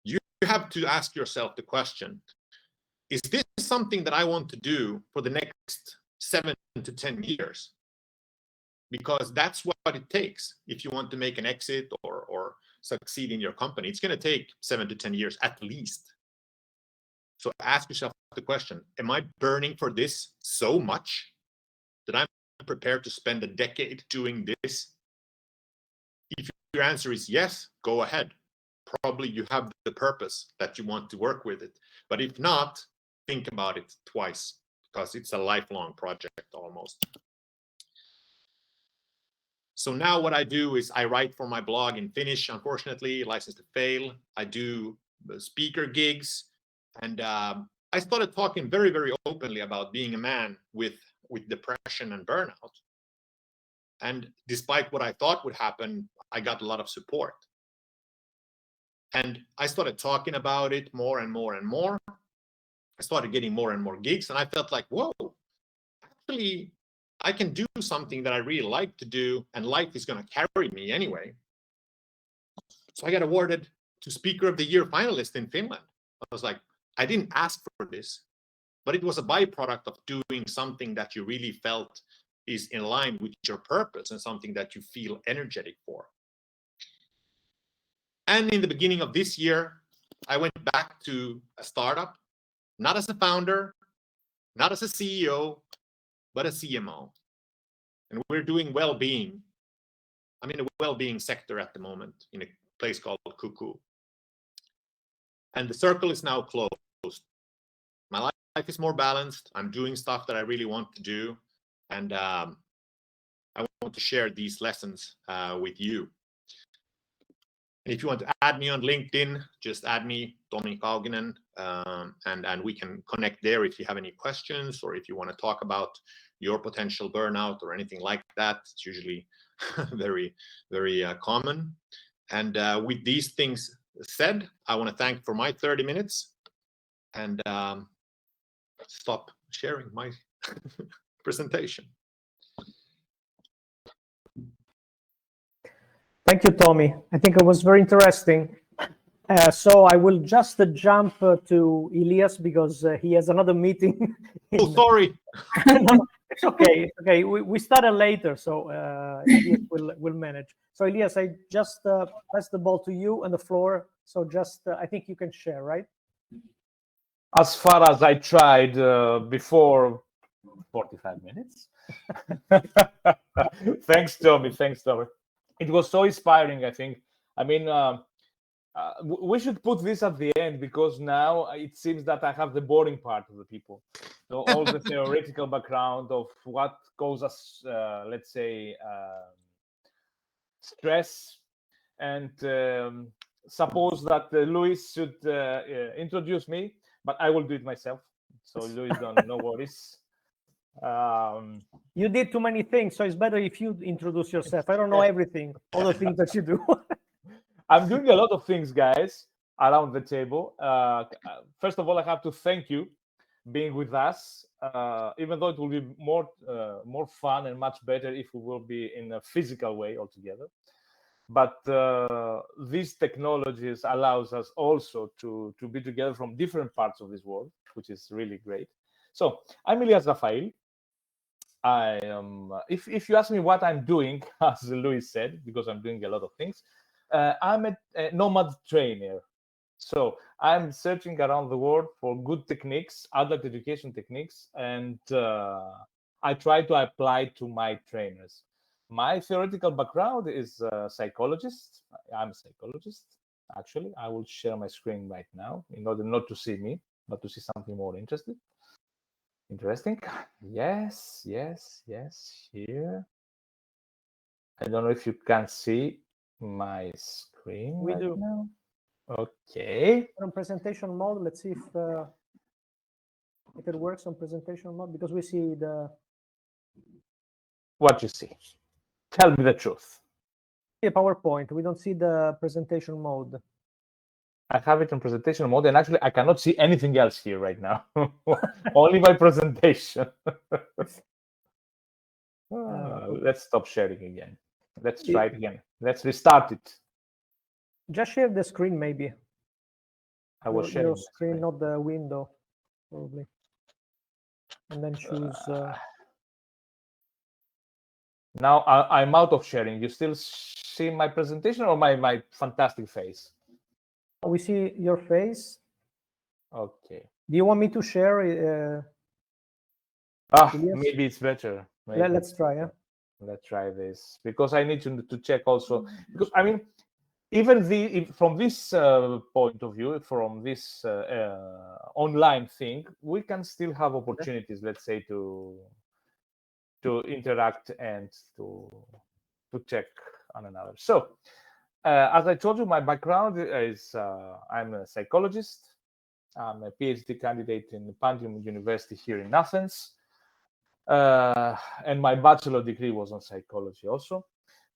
you have to ask yourself the question, is this something that I want to do for the next 7 to 10 years? Because that's what it takes if you want to make an exit or succeed in your company. It's going to take 7 to 10 years at least. So ask yourself the question, am I burning for this so much that I'm prepared to spend a decade doing this? If your answer is yes, go ahead. Probably you have the purpose that you want to work with it. But if not, think about it twice, because it's a lifelong project almost. So now what I do is I write for my blog in Finnish, unfortunately, License to Fail. I do speaker gigs, and I started talking very, very openly about being a man with depression and burnout. And despite what I thought would happen, I got a lot of support. And I started talking about it more and more and more. I started getting more and more gigs, and I felt like, whoa, actually, I can do something that I really like to do, and life is going to carry me anyway. So I got awarded to Speaker of the Year finalist in Finland. I was like, I didn't ask for this, but it was a byproduct of doing something that you really felt is in line with your purpose and something that you feel energetic for. And in the beginning of this year, I went back to a startup, not as a founder, not as a CEO, but a CMO. And we're doing well-being. I'm in the well-being sector at the moment in a place called Cuckoo. And the circle is now closed. My life is more balanced. I'm doing stuff that I really want to do. And I want to share these lessons with you. And if you want to add me on LinkedIn, just add me, Tomi Kauginen, and we can connect there if you have any questions or if you want to talk about your potential burnout or anything like that. It's usually very, very common. And with these things said, I want to thank for my 30 minutes and stop sharing my presentation. Thank you, Tommy. I think it was very interesting. So I will just jump to Elias because he has another meeting. Oh, sorry. No, it's okay. It's okay. We started later, so Elias will manage. So Elias, I just pass the ball to you and the floor. So just I think you can share, right? As far as I tried before 45 minutes. Thanks, Tommy. Thanks, Tommy. It was so inspiring, I think. I mean, we should put this at the end because now it seems that I have the boring part of the people. So all the theoretical background of what causes, let's say, stress and suppose that Luis should introduce me, but I will do it myself. So Luis, no worries. You did too many things, so it's better if you introduce yourself. I don't know everything, all the things that you do. I'm doing a lot of things, guys, around the table. First of all, I have to thank you being with us, even though it will be more fun and much better if we will be in a physical way altogether. But these technologies allows us also to be together from different parts of this world, which is really great. So I'm Elias Rafael. I am. If you ask me what I'm doing, as Luis said, because I'm doing a lot of things, I'm a nomad trainer. So I'm searching around the world for good techniques, adult education techniques, and I try to apply to my trainers. My theoretical background is a psychologist. I'm a psychologist. Actually, I will share my screen right now in order not to see me, but to see something more interesting. Yes. Here. I don't know if you can see my screen We do. now. Okay. On presentation mode, let's see if it works on presentation mode, because we see the What you see? Tell me the truth. PowerPoint. We don't see the presentation mode. I have it in presentation mode, and actually I cannot see anything else here right now. Only my presentation. Let's stop sharing again. Let's try it again. Let's restart it. Just share the screen, maybe. I was sharing your the screen, not the window, probably. And then choose. Now I'm out of sharing. You still see my presentation or my fantastic face? We see your face. Okay. Do you want me to share? Maybe it's better. Maybe. Let's try. Yeah. Let's try this, because I need to check also, because I mean, even from this point of view, from this online thing, we can still have opportunities, let's say, to interact and to check on another. So as I told you, my background is I'm a psychologist. I'm a PhD candidate in Pantheon University here in Athens, and my bachelor degree was on psychology also.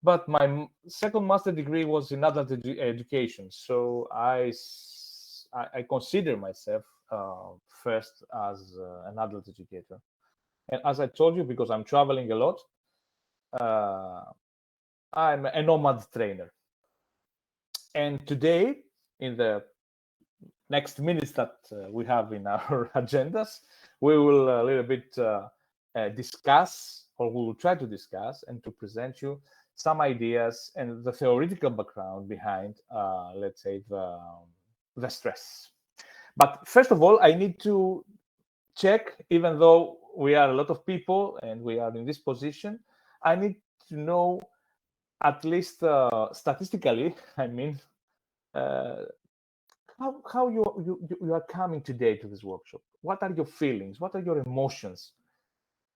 But my second master degree was in adult education. So I consider myself first as an adult educator. And as I told you, because I'm traveling a lot, I'm a nomad trainer. And today, in the next minutes that we have in our agendas, we will a little bit discuss, or we will try to discuss and to present you some ideas and the theoretical background behind, let's say, the stress. But first of all, I need to check, even though we are a lot of people and we are in this position, I need to know, at least statistically, I mean, how you are coming today to this workshop. What are your feelings? What are your emotions?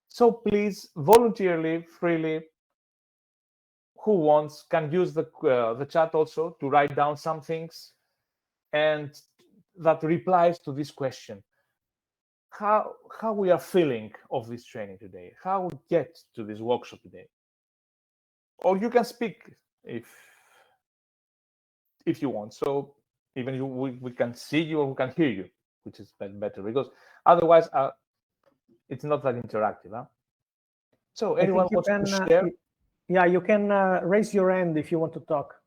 So please, voluntarily, freely, who wants can use the chat also to write down some things, and that replies to this question: how we are feeling of this training today, how we get to this workshop today. Or you can speak if you want. So even we can see you or we can hear you, which is better, because otherwise it's not that interactive. Huh? So anyone wants to share? Yeah, you can raise your hand if you want to talk.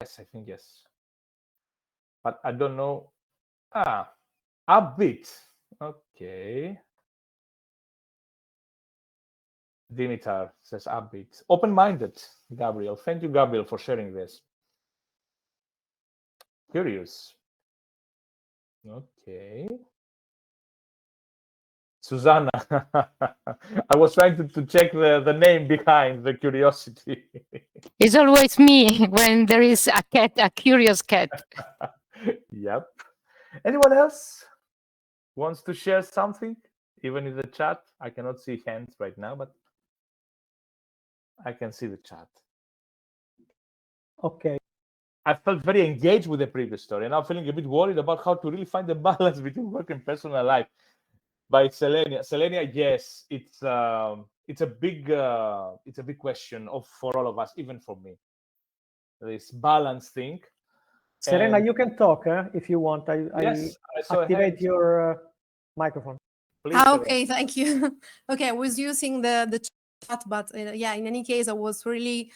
Yes, I think yes. But I don't know. Upbeat. Okay. Dimitar says upbeat. Open-minded, Gabriel. Thank you, Gabriel, for sharing this. Curious. Okay. Susanna. I was trying to check the name behind the curiosity. It's always me when there is a cat, a curious cat. Yep. Anyone else wants to share something? Even in the chat, I cannot see hands right now, but I can see the chat. Okay. I felt very engaged with the previous story, and I'm feeling a bit worried about how to really find the balance between work and personal life. By Selenia. Selenia, yes, it's a big question for all of us, even for me. This balance thing. Serena, And- you can talk if you want. Yes, I saw a activate hand. your microphone. Please, Selena. Okay, thank you. Okay, I was using the chat, but yeah, in any case, I was really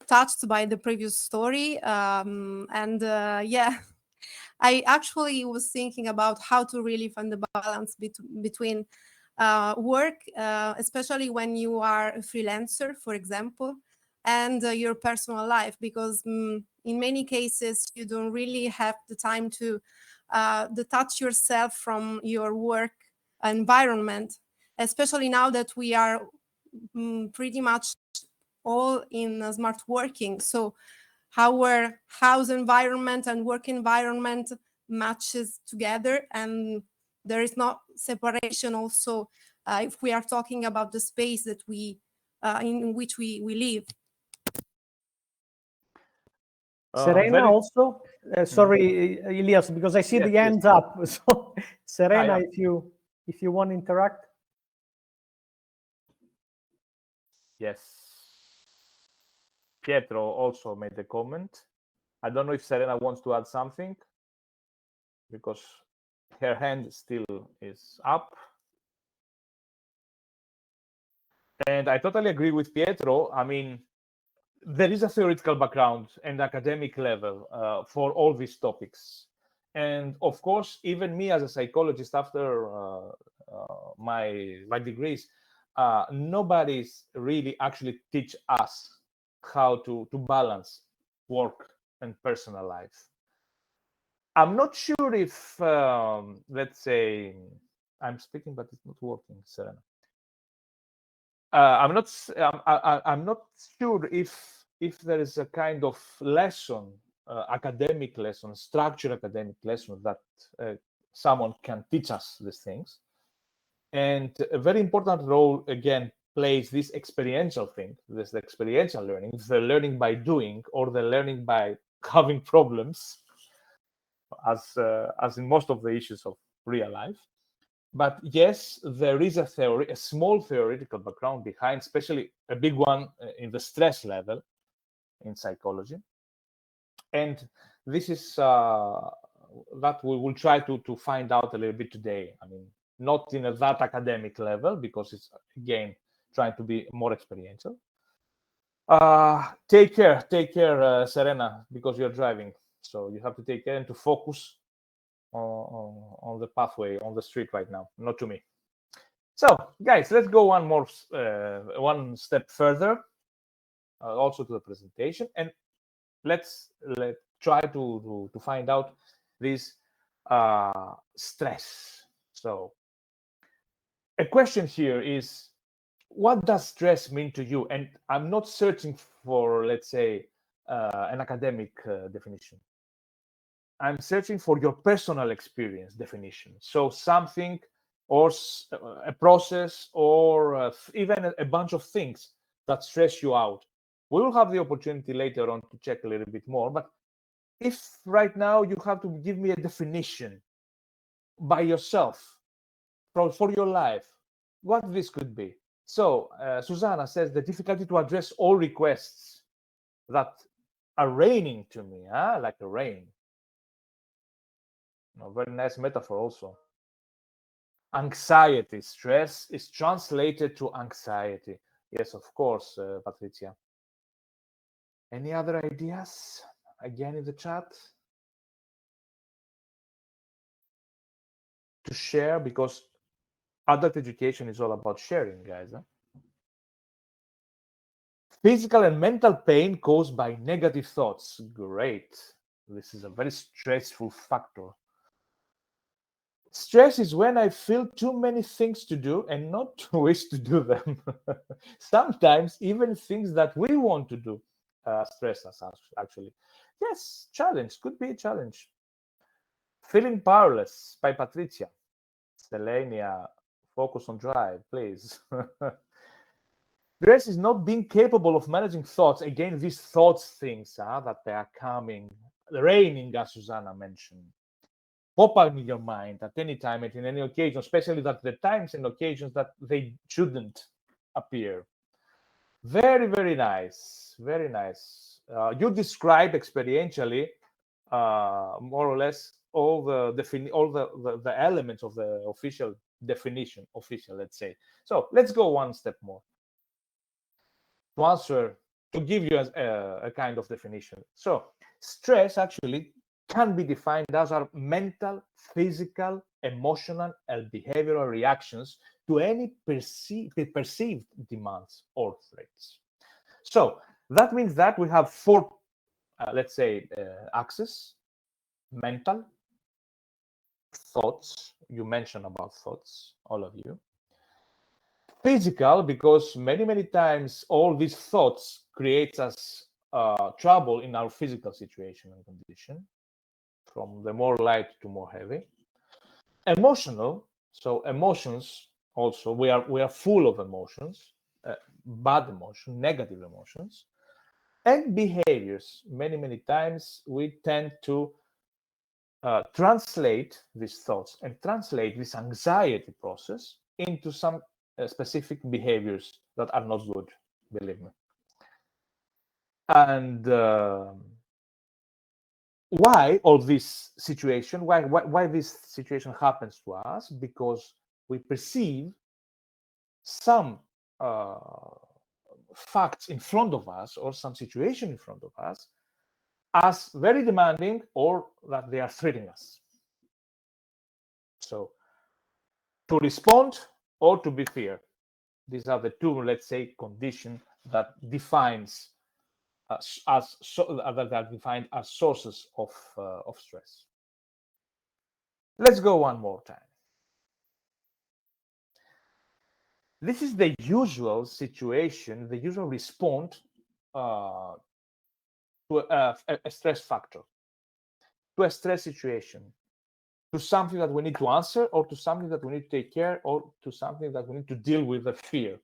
touched by the previous story. And yeah, I actually was thinking about how to really find the balance between work, especially when you are a freelancer, for example, and your personal life, because in many cases you don't really have the time to detach yourself from your work environment, especially now that we are pretty much all in smart working. So our house environment and work environment matches together, and there is no separation also if we are talking about the space that we in which we live. Serena very- also. Sorry, Elias, because I see Yes, the please. hands up. So Serena, yeah. if you want to interact. Yes. Pietro also made a comment. I don't know if Serena wants to add something because her hand still is up. And I totally agree with Pietro. I mean, there is a theoretical background and academic level for all these topics. And of course, even me as a psychologist after my degrees, nobody's really actually teach us how to balance work and personal life. I'm not sure if, let's say, I'm speaking, but it's not working, Serena. I'm not sure if there is a kind of lesson, academic lesson, structured academic lesson that someone can teach us these things. And a very important role again plays this experiential thing, this experiential learning, the learning by doing or the learning by having problems, as in most of the issues of real life. But yes, there is a small theoretical background behind, especially a big one in the stress level in psychology. And this is that we will try to find out a little bit today. I mean, not in that academic level, because it's, again, trying to be more experiential. Take care, Serena, because you're driving. So you have to take care and to focus on the pathway, on the street right now, not to me. So, guys, let's go one step further, also to the presentation, and let's try to find out this stress. So, a question here is, what does stress mean to you? And I'm not searching for, let's say, an academic definition. I'm searching for your personal experience definition. So something or a process or even a bunch of things that stress you out. We will have the opportunity later on to check a little bit more. But if right now you have to give me a definition by yourself for your life, what this could be. So Susanna says the difficulty to address all requests that are raining to me, like a rain. Very nice metaphor also. Anxiety, stress is translated to anxiety. Yes, of course, Patricia. Any other ideas? Again in the chat? To share, because adult education is all about sharing, guys. Physical and mental pain caused by negative thoughts. Great. This is a very stressful factor. Stress is when I feel too many things to do and not wish to do them. Sometimes even things that we want to do stress us, actually. Yes, challenge. Could be a challenge. Feeling powerless by Patricia. Selenia, focus on drive, please. Stress is not being capable of managing thoughts. Again, these thoughts things that they are coming. raining, as Susanna mentioned, pop up in your mind at any time and in any occasion, especially at the times and occasions that they shouldn't appear. Very, very nice. Very nice. You describe experientially, more or less, all the elements of the official definition, let's say. So let's go one step more to answer, to give you a kind of definition. So stress actually can be defined as our mental, physical, emotional, and behavioral reactions to any perceived demands or threats. So that means that we have four, let's say, axes: mental, thoughts. You mentioned about thoughts, all of you. Physical, because many times all these thoughts creates us trouble in our physical situation and condition, from the more light to more heavy. Emotional, so emotions also, we are full of emotions, bad emotions, negative emotions. And behaviors, many times we tend to translate these thoughts and translate this anxiety process into some specific behaviors that are not good, believe me. And why all this situation, why this situation happens to us? Because we perceive some facts in front of us or some situation in front of us as very demanding, or that they are threatening us. So to respond or to be feared, these are the two, let's say, conditions that defines that are defined as sources of stress. Let's go one more time. This is the usual situation, the usual response to a stress factor, to a stress situation, to something that we need to answer, or to something that we need to take care, or to something that we need to deal with the fear.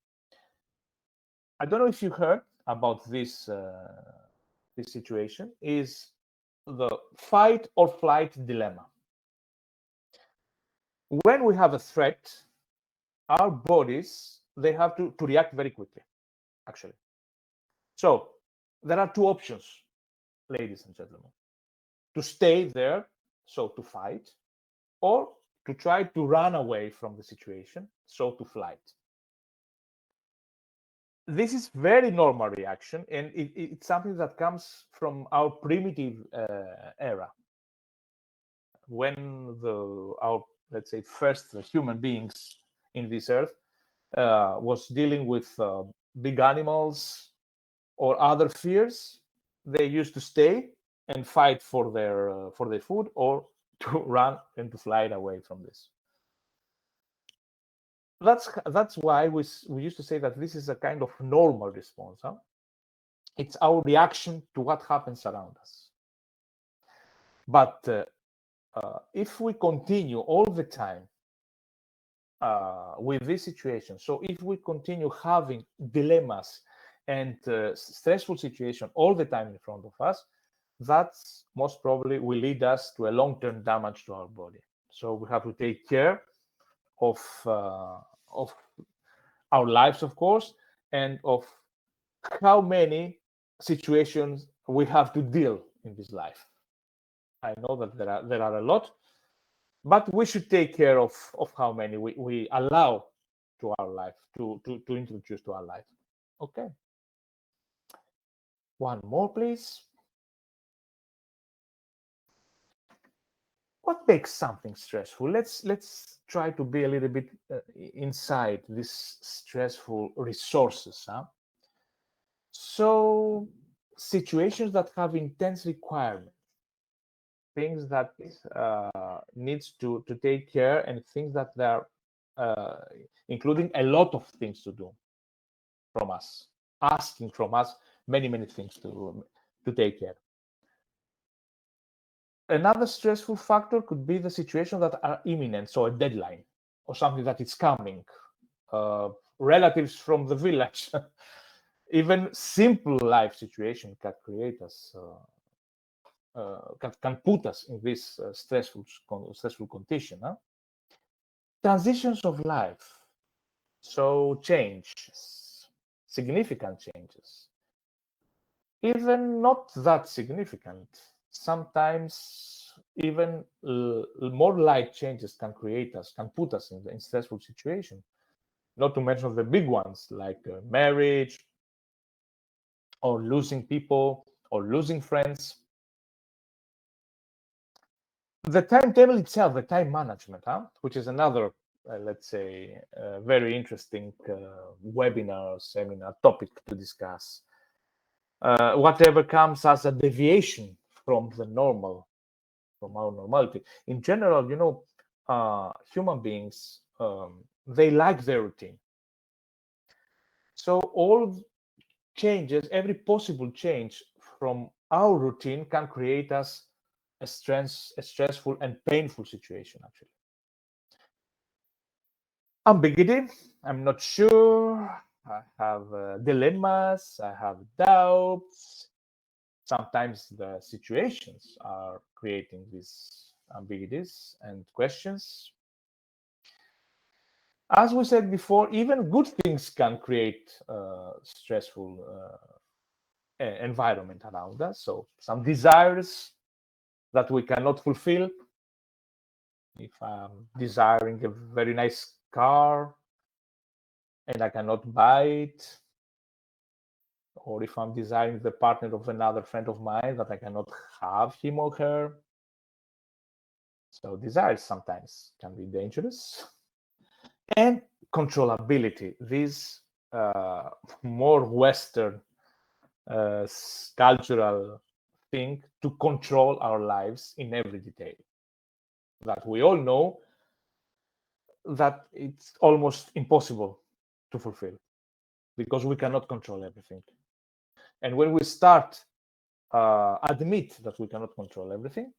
I don't know if you heard about this this situation, is the fight or flight dilemma. When we have a threat, our bodies, they have to react very quickly, actually. So there are two options, ladies and gentlemen: to stay there, so to fight, or to try to run away from the situation, so to flight. This is very normal reaction, and it's something that comes from our primitive era, when our, let's say, first human beings in this earth was dealing with big animals or other fears. They used to stay and fight for their food, or to run and to fly away from this. That's why we used to say that this is a kind of normal response. Huh? It's our reaction to what happens around us. But if we continue all the time with this situation, so if we continue having dilemmas and stressful situation all the time in front of us, that's most probably will lead us to a long-term damage to our body. So we have to take care of our lives, of course, and of how many situations we have to deal in this life. I know that there are a lot, but we should take care of how many we allow to our life, to introduce to our life. Okay. One more, please. What makes something stressful? Let's try to be a little bit inside these stressful resources. Huh? So situations that have intense requirements, things that needs to take care, and things that they are including a lot of things to do from us, asking from us many things to take care. Another stressful factor could be the situation that are imminent, so a deadline or something that is coming, relatives from the village. Even simple life situation can create us can put us in this stressful condition. Huh? Transitions of life, so changes, significant changes, even not that significant. Sometimes even more light changes can put us in stressful situation. Not to mention the big ones like marriage, or losing people, or losing friends. The timetable itself, the time management, which is another, let's say, very interesting webinar, seminar topic to discuss. Whatever comes as a deviation from the normal, from our normality. In general, human beings, they like their routine. So all changes, every possible change from our routine can create us a stressful and painful situation, actually. Ambiguity, I'm not sure. I have dilemmas, I have doubts. Sometimes the situations are creating these ambiguities and questions. As we said before, even good things can create stressful environment around us. So some desires that we cannot fulfill. If I'm desiring a very nice car and I cannot buy it, or if I'm desiring the partner of another friend of mine that I cannot have him or her. So desires sometimes can be dangerous. And controllability, this more Western cultural thing to control our lives in every detail. That we all know that it's almost impossible to fulfill because we cannot control everything. And when we start admit that we cannot control everything,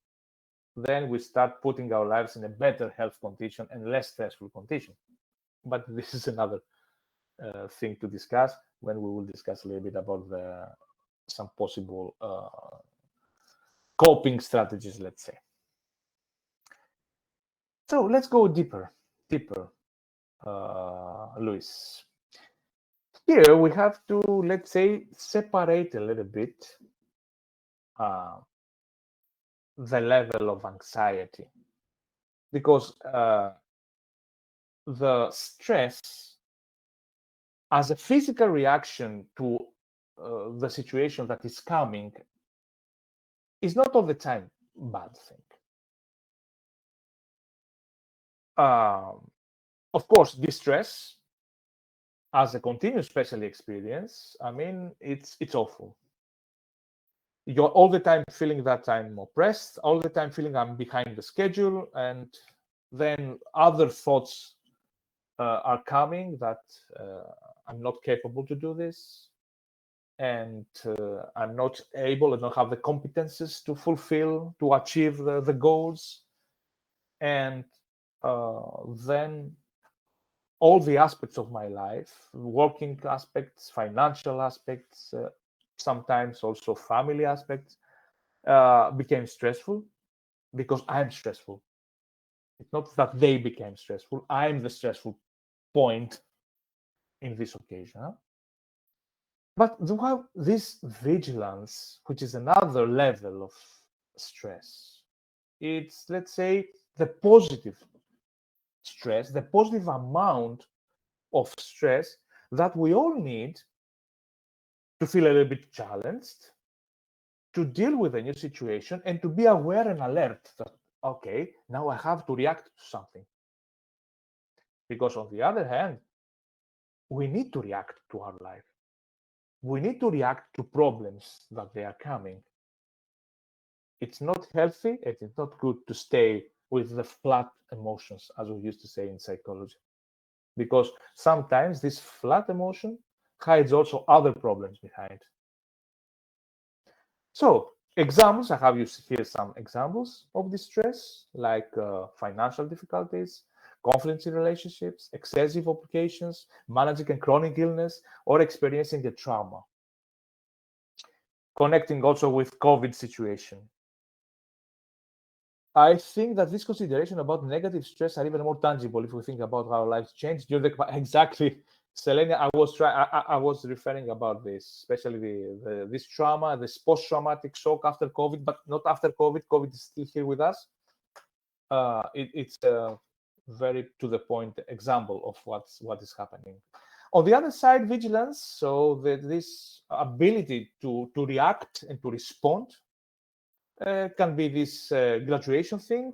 then we start putting our lives in a better health condition and less stressful condition. But this is another thing to discuss when we will discuss a little bit about some possible coping strategies, let's say. So let's go deeper, Luis. Here we have to, let's say, separate a little bit the level of anxiety, because the stress as a physical reaction to the situation that is coming is not all the time a bad thing. Of course, distress as a continuous special experience, I mean, it's awful. You're all the time feeling that I'm oppressed, all the time feeling I'm behind the schedule, and then other thoughts are coming that I'm not capable to do this, and I'm not able, I don't have the competences to fulfill, to achieve the goals. And then all the aspects of my life, working aspects, financial aspects, sometimes also family aspects, became stressful because I'm stressful. It's not that they became stressful. I'm the stressful point in this occasion. Huh? But this vigilance, which is another level of stress, it's, let's say, the positive stress, the positive amount of stress that we all need to feel a little bit challenged, to deal with a new situation, and to be aware and alert that, okay, now I have to react to something. Because on the other hand, we need to react to our life. We need to react to problems that they are coming. It's not healthy, it is not good to stay with the flat emotions, as we used to say in psychology. Because sometimes this flat emotion hides also other problems behind. So, examples, I have used here some examples of distress, like financial difficulties, conflicts in relationships, excessive obligations, managing a chronic illness, or experiencing a trauma. Connecting also with COVID situation. I think that this consideration about negative stress are even more tangible if we think about how lives change. Exactly, Selenia. I was referring about this, especially this trauma, this post-traumatic shock after COVID, but not after COVID. COVID is still here with us. It's a very to the point example of what is happening. On the other side, vigilance. So this ability to react and to respond. Can be this graduation thing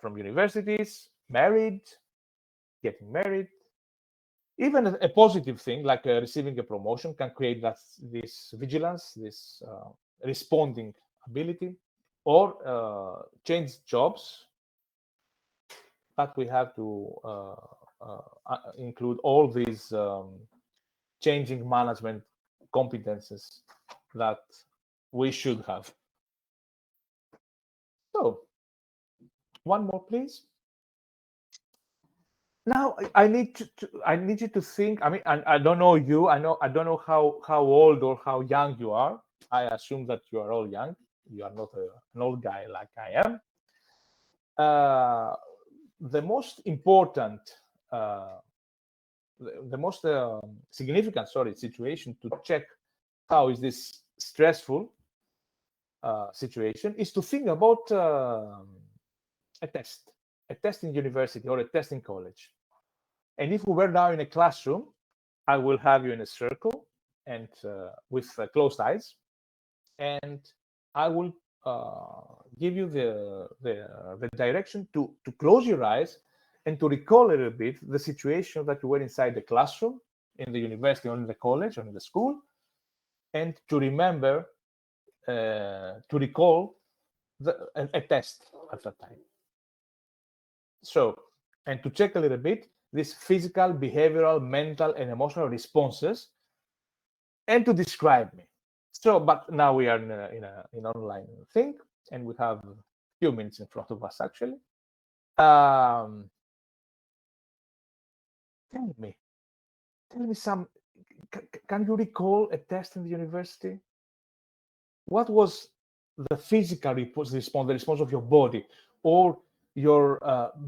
from universities, getting married. Even a positive thing like receiving a promotion can create this vigilance, this responding ability, or change jobs. But we have to include all these changing management competences that we should have. So, one more, please. Now I need you to think. I mean, I don't know you. I don't know how old or how young you are. I assume that you are all young. You are not an old guy like I am. The most important, the most significant, situation to check how is this stressful situation is to think about a test in university or a test in college. And if we were now in a classroom, I will have you in a circle and with closed eyes, and I will give you the direction to close your eyes and to recall a little bit the situation that you were inside the classroom, in the university or in the college or in the school, and to remember, to recall a test at that time. So, and to check a little bit these physical, behavioral, mental, and emotional responses, and to describe me. So, but now we are in an online thing, and we have a few minutes in front of us, actually. Tell me some. Can you recall a test in the university? What was the physical response, the response of your body, or your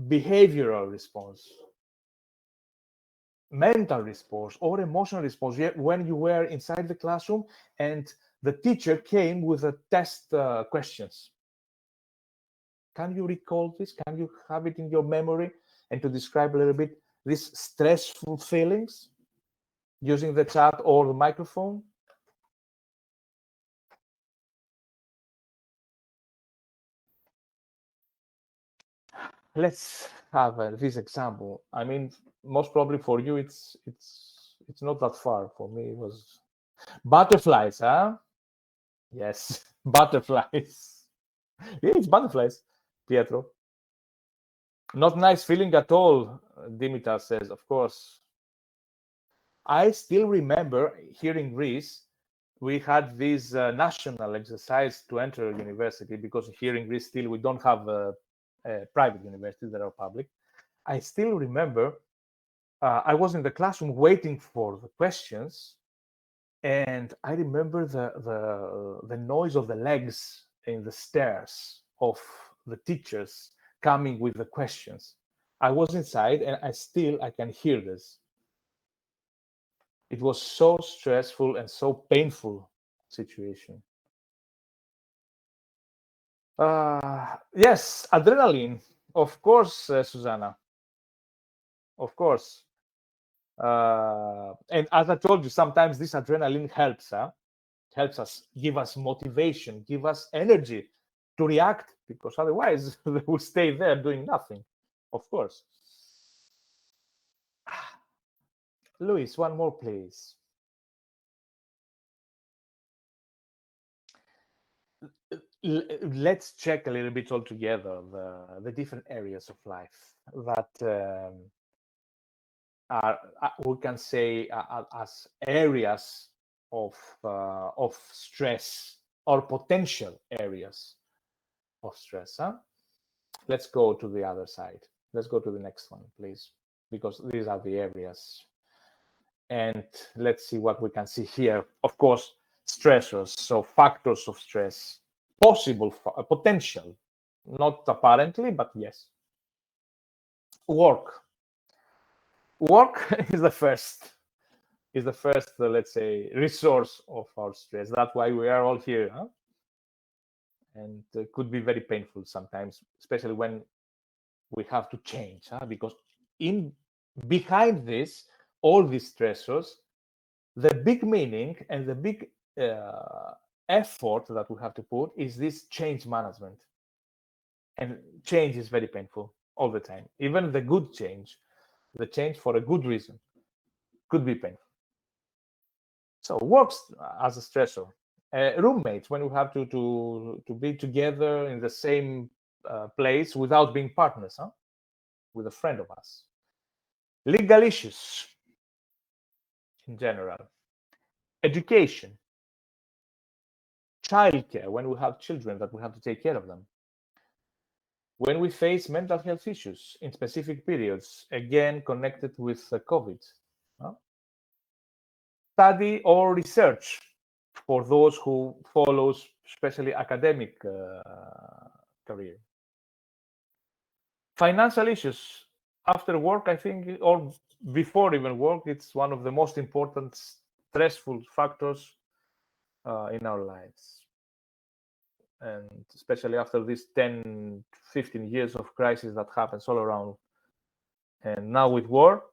behavioral response, mental response, or emotional response when you were inside the classroom and the teacher came with the test questions? Can you recall this? Can you have it in your memory and to describe a little bit these stressful feelings using the chat or the microphone? Let's have this example. I mean, most probably for you, it's not that far. For me, it was butterflies, huh? Yes, butterflies. Yeah, it's butterflies, Pietro. Not nice feeling at all, Dimitar says, of course. I still remember here in Greece, we had this national exercise to enter a university, because here in Greece still we don't have private universities that are public. I still remember I was in the classroom waiting for the questions, and I remember the noise of the legs in the stairs of the teachers coming with the questions. I was inside, and I can hear this. It was so stressful and so painful situation. Yes, adrenaline, of course, Susanna. Of course. And as I told you, sometimes this adrenaline helps, helps us, give us motivation, give us energy to react, because otherwise they will stay there doing nothing, of course. Luis, one more, please. Let's check a little bit all together the different areas of life that we can say as areas of stress, or potential areas of stress. Let's go to the other side. Let's go to the next one, please, because these are the areas. And let's see what we can see here. Of course, stressors, so factors of stress, possible potential Not apparently, but yes. Work is the first, let's say, resource of our stress. That's why we are all here, huh? And it could be very painful sometimes, especially when we have to change, huh? Because behind this, all these stressors, the big meaning and the big effort that we have to put is this change management. And change is very painful all the time. Even the good change, the change for a good reason, could be painful. So works as a stressor. Roommates, when we have to be together in the same place without being partners, huh? With a friend of us. Legal issues in general. Education. Childcare, when we have children that we have to take care of them. When we face mental health issues in specific periods, again connected with COVID. Huh? Study or research for those who follow especially academic career. Financial issues after work, I think, or before even work, it's one of the most important stressful factors in our lives. And especially after these 10, 15 years of crisis that happens all around. And now with war,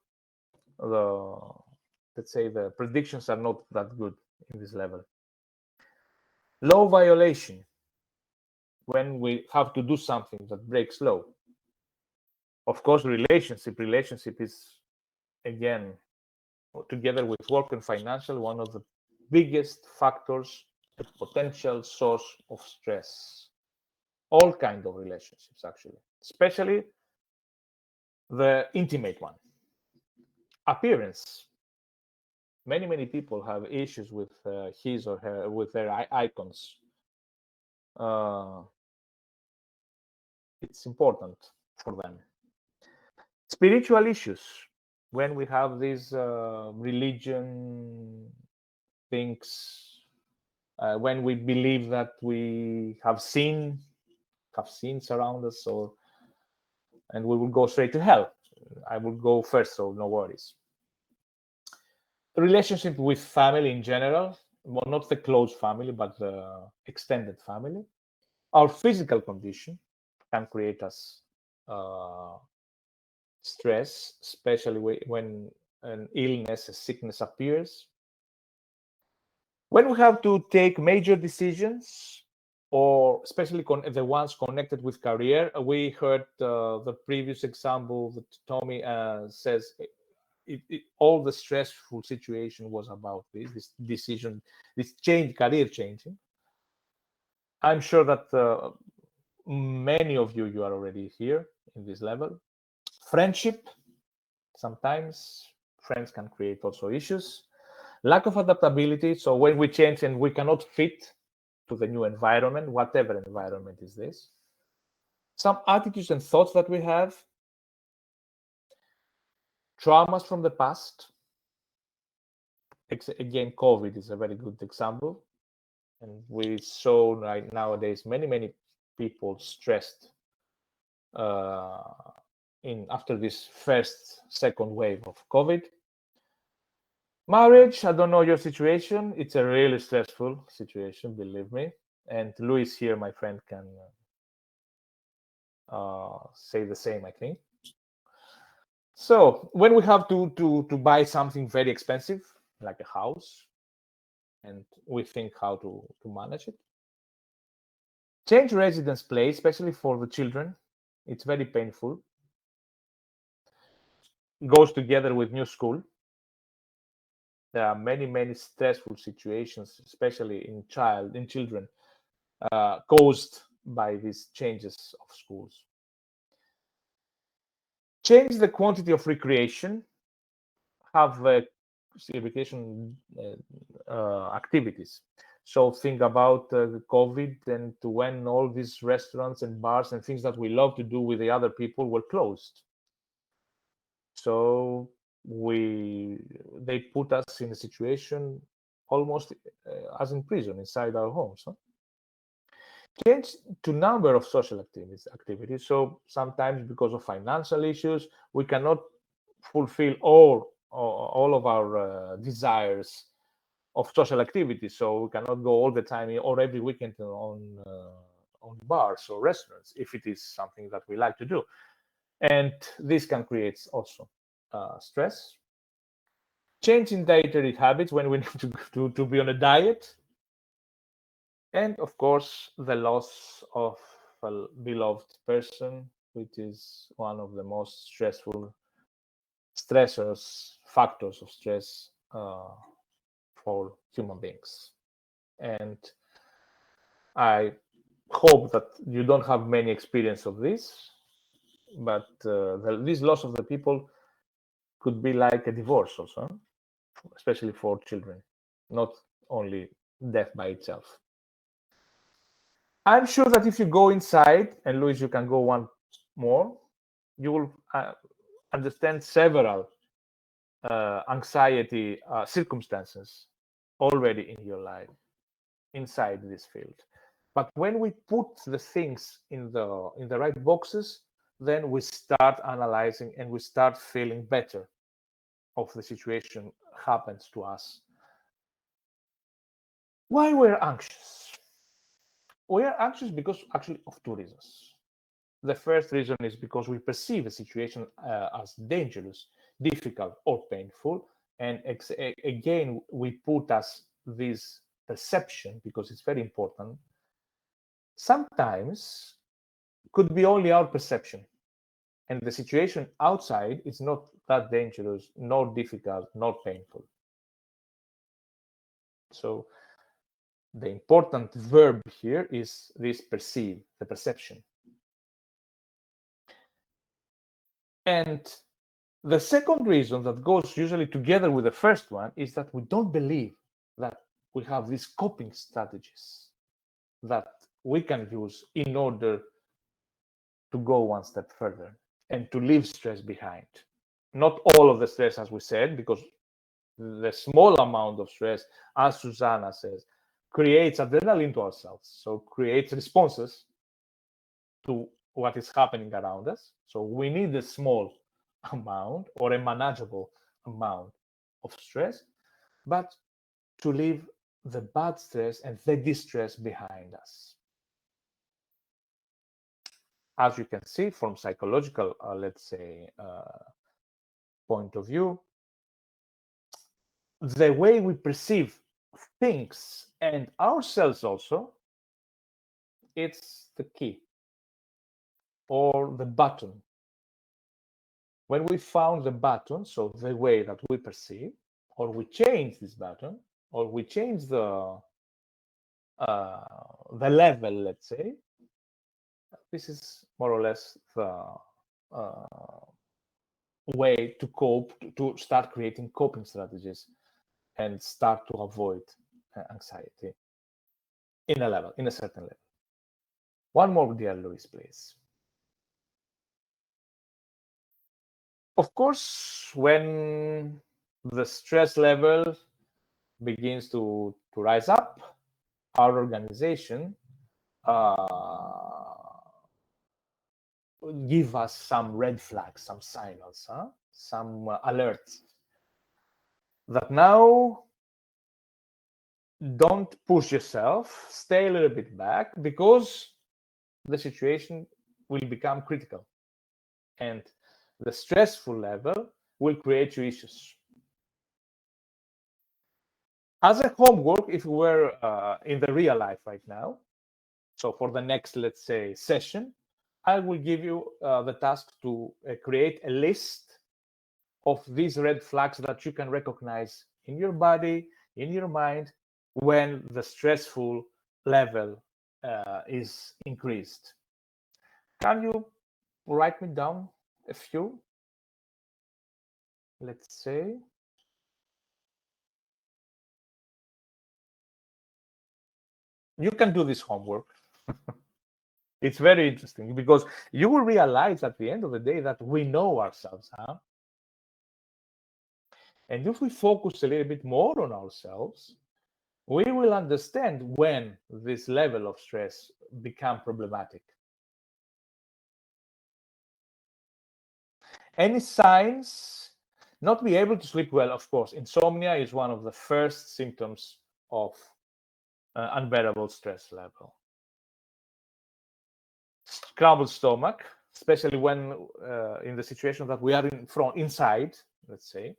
let's say the predictions are not that good in this level. Law violation, when we have to do something that breaks law. Of course, relationship is, again, together with work and financial, one of the biggest factors, a potential source of stress. All kinds of relationships, actually, especially the intimate one. Appearance. Many people have issues with his or her, with their icons. It's important for them. Spiritual issues, when we have these religion things, when we believe that we have sins around us, and we will go straight to hell. I will go first, so no worries. Relationship with family in general, well, not the close family, but the extended family. Our physical condition can create us stress, especially when an illness, a sickness appears. When we have to take major decisions, or especially the ones connected with career, we heard the previous example that Tommy says all the stressful situation was about this decision, this career changing. I'm sure that many of you are already here in this level. Friendship, sometimes friends can create also issues. Lack of adaptability, so when we change and we cannot fit to the new environment, whatever environment is this. Some attitudes and thoughts that we have. Traumas from the past. Again, COVID is a very good example. And we saw right nowadays many people stressed after this second wave of COVID. Marriage, I don't know your situation. It's a really stressful situation, believe me. And Luis here, my friend, can say the same, I think. So when we have to buy something very expensive, like a house, and we think how to manage it. Change residence place, especially for the children, it's very painful. It goes together with new school. There are many stressful situations, especially in children, caused by these changes of schools. Change the quantity of recreation, have recreation activities. So think about COVID and when all these restaurants and bars and things that we love to do with the other people were closed. So they put us in a situation almost as in prison inside our homes. Huh? Change to number of social activities. So sometimes because of financial issues, we cannot fulfill all of our desires of social activities. So we cannot go all the time or every weekend on bars or restaurants if it is something that we like to do. And this can create also stress. Change in dietary habits when we need to be on a diet. And of course, the loss of a beloved person, which is one of the most stressful factors of stress for human beings. And I hope that you don't have many experience of this, but this loss of the people could be like a divorce also, especially for children, not only death by itself. I'm sure that if you go inside, and Luis, you can go one more, you will understand several anxiety circumstances already in your life inside this field. But when we put the things in the right boxes, then we start analyzing and we start feeling better of the situation happens to us. Why we're anxious? We are anxious because actually of two reasons. The first reason is because we perceive a situation as dangerous, difficult, or painful. And again, we put us this perception because it's very important. Sometimes could be only our perception. And the situation outside is not that dangerous, nor difficult, nor painful. So the important verb here is this perceive, the perception. And the second reason that goes usually together with the first one is that we don't believe that we have these coping strategies that we can use in order to go one step further and to leave stress behind. Not all of the stress, as we said, because the small amount of stress, as Susanna says, creates adrenaline to ourselves, so creates responses to what is happening around us. So we need a small amount or a manageable amount of stress, but to leave the bad stress and the distress behind us. As you can see from psychological, let's say, point of view, the way we perceive things and ourselves also, it's the key or the button. When we found the button, so the way that we perceive, or we change this button, or we change the level, let's say, this is more or less the way to cope, to start creating coping strategies and start to avoid anxiety in a certain level. One more, dear Luis, please. Of course, when the stress level begins to rise up, our organization give us some red flags, some signals, some alerts that now don't push yourself, stay a little bit back, because the situation will become critical and the stressful level will create you issues. As a homework, if we were in the real life right now, so for the next, let's say, session, I will give you the task to create a list of these red flags that you can recognize in your body, in your mind, when the stressful level is increased. Can you write me down a few? Let's say. You can do this homework. It's very interesting because you will realize at the end of the day that we know ourselves, huh? And if we focus a little bit more on ourselves, we will understand when this level of stress become problematic. Any signs? Not be able to sleep well, of course. Insomnia is one of the first symptoms of unbearable stress level. Crumbled stomach, especially when in the situation that we are inside, let's say.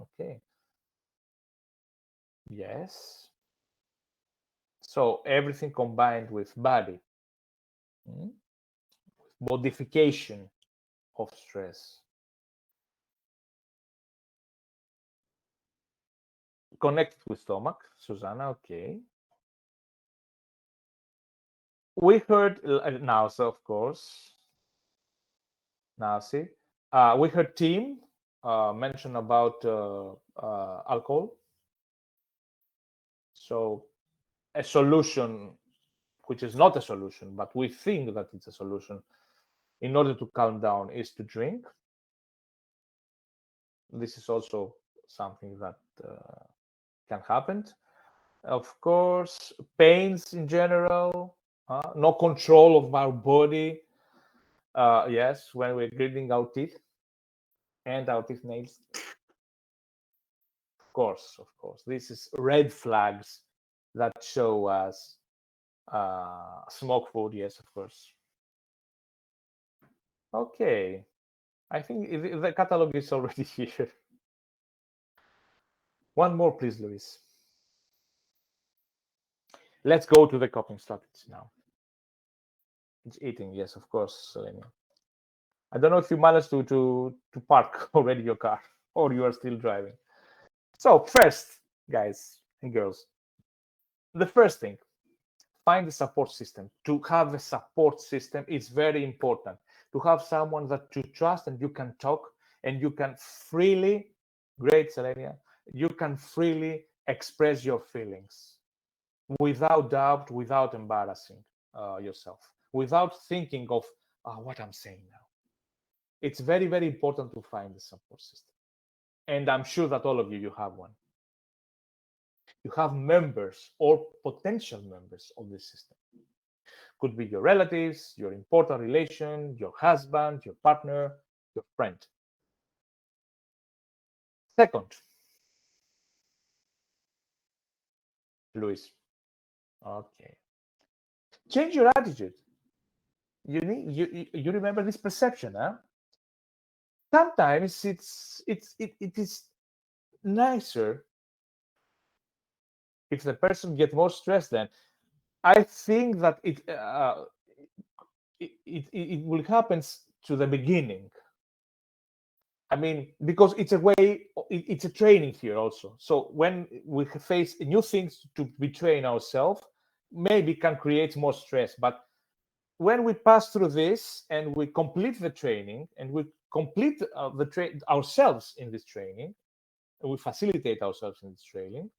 Okay. Yes. So everything combined with body, modification of stress. Connected with stomach, Susanna, okay. We heard nausea, of course. Nausea. We heard Tim mention about alcohol. So a solution, which is not a solution, but we think that it's a solution in order to calm down, is to drink. This is also something that can happen. Of course, pains in general, no control of our body. Yes, when we're grinding our teeth and our teeth nails. Of course. This is red flags that show us smoke food. Yes, of course. Okay. I think the catalog is already here. One more, please, Luis. Let's go to the coping strategies now. It's eating, yes, of course, Selenia. I don't know if you managed to park already your car or you are still driving. So first, guys and girls, the first thing, find a support system. To have a support system is very important. To have someone that you trust and you can talk and you can freely, great Selenia, you can freely express your feelings without doubt, without embarrassing yourself, without thinking of what I'm saying now. It's very, very important to find a support system. And I'm sure that all of you have one. You have members or potential members of this system. Could be your relatives, your important relation, your husband, your partner, your friend. Second, Luis. Okay. Change your attitude. You remember this perception, huh? Sometimes it is nicer if the person gets more stressed. Then I think that it will happen to the beginning. I mean, because it's a way, it's a training here also. So when we face new things to retrain ourselves, maybe can create more stress. But when we pass through this and we complete the training and we complete ourselves in this training, and we facilitate ourselves in this training.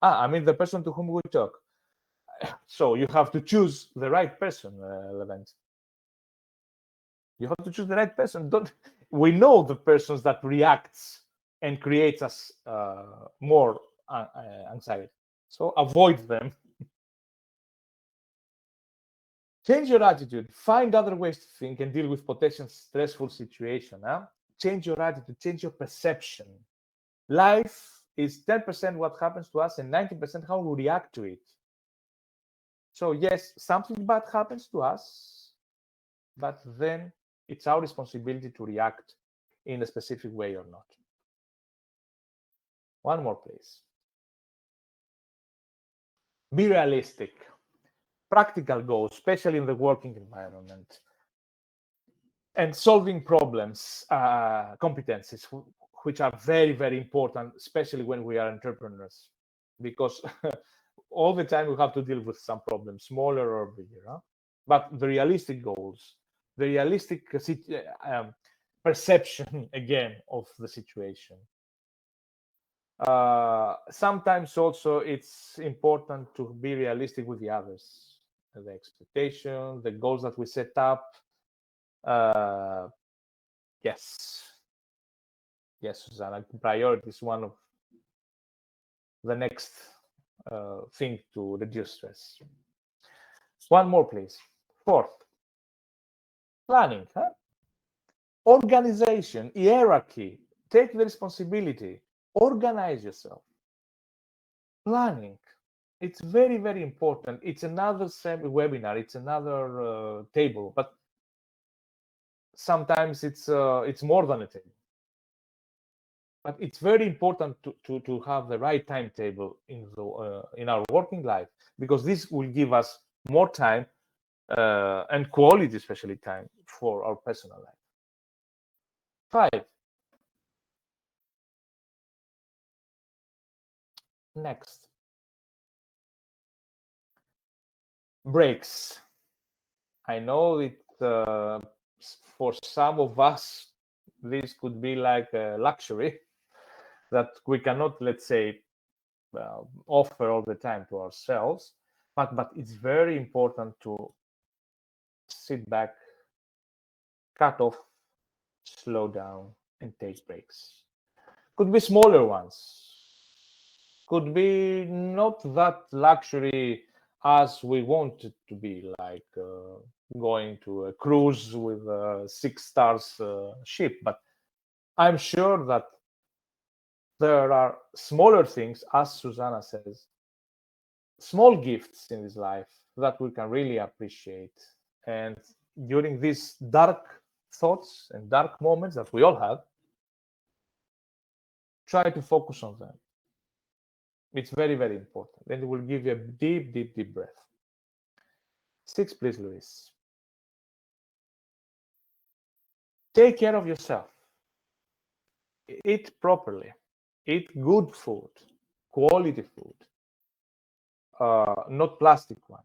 I mean, the person to whom we talk. So you have to choose the right person, Levent. You have to choose the right person. We know the persons that reacts and creates us more anxiety. So avoid them. Change your attitude. Find other ways to think and deal with potential stressful situation. Huh? Change your attitude. Change your perception. Life is 10% what happens to us and 90% how we react to it. So yes, something bad happens to us, but then it's our responsibility to react in a specific way or not. One more, please. Be realistic. Practical goals, especially in the working environment. And solving problems, competencies, which are very, very important, especially when we are entrepreneurs, because all the time we have to deal with some problems, smaller or bigger. Huh? But the realistic goals, the realistic perception, again, of the situation. Sometimes also it's important to be realistic with the others, the expectation, the goals that we set up. Yes, Susanna, priority is one of the next thing to reduce stress. One more, please. Fourth, planning. Organization, hierarchy. Take the responsibility. Organize yourself. Planning. It's very, very important. It's another webinar. It's another table, but sometimes it's more than a table. But it's very important to have the right timetable in our working life, because this will give us more time and quality, especially time, for our personal life. 5. Next. Breaks. I know it for some of us, this could be like a luxury that we cannot, let's say, offer all the time to ourselves, but it's very important to sit back, cut off, slow down, and take breaks. Could be smaller ones, could be not that luxury as we want it to be, like going to a cruise with a 6 stars ship. But I'm sure that there are smaller things, as Susanna says, small gifts in this life that we can really appreciate. And during these dark thoughts and dark moments that we all have, try to focus on them. It's very, very important. And it will give you a deep, deep, deep breath. 6, please, Luis. Take care of yourself. Eat properly. Eat good food, quality food, not plastic one.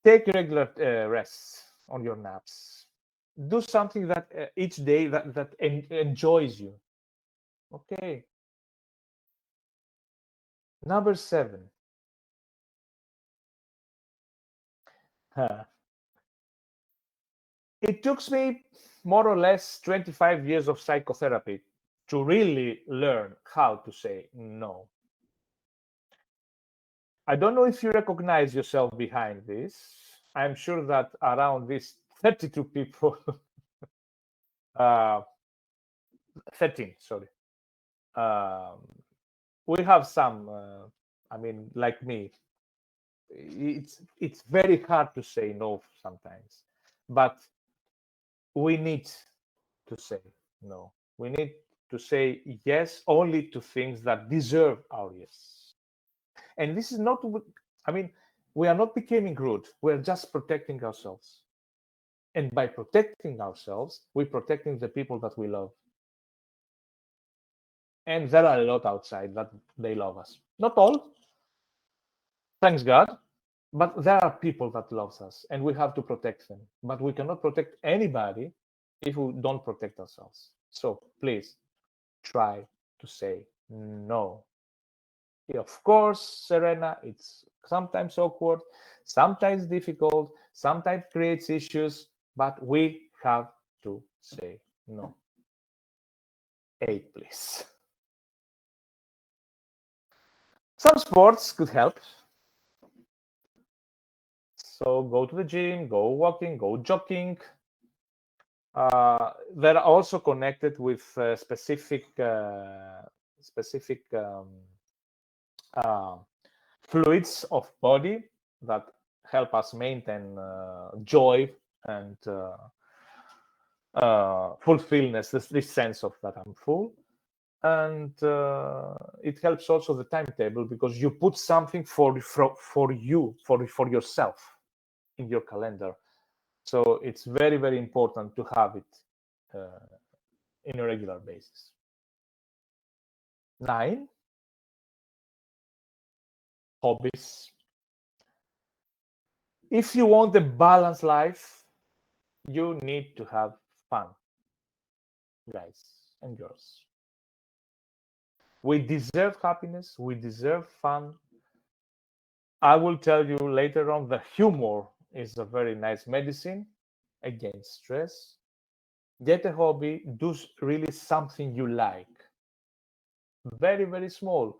Take regular rests on your naps. Do something that each day that enjoys you. Okay. Number 7. It took me more or less 25 years of psychotherapy to really learn how to say no. I don't know if you recognize yourself behind this. I'm sure that around these 32 people, 13, sorry, we have some, I mean, like me, it's very hard to say no sometimes, but we need to say no. We need to say yes only to things that deserve our yes. And this is not, I mean, we are not becoming rude. We're just protecting ourselves. And by protecting ourselves, we're protecting the people that we love. And there are a lot outside that they love us. Not all, thanks God, but there are people that loves us, and we have to protect them. But we cannot protect anybody if we don't protect ourselves. So please try to say no. Of course, Serena, it's sometimes awkward, sometimes difficult, sometimes creates issues, but we have to say no. 8, please. Some sports could help. So go to the gym, go walking, go jogging. They're also connected with specific fluids of body that help us maintain joy and fulfillment, this sense of that I'm full. And it helps also the timetable, because you put something for you, for yourself in your calendar. So it's very, very important to have it in a regular basis. 9, hobbies. If you want a balanced life, you need to have fun, guys and girls. We deserve happiness. We deserve fun. I will tell you later on, the humor is a very nice medicine against stress. Get a hobby. Do really something you like. Very, very small.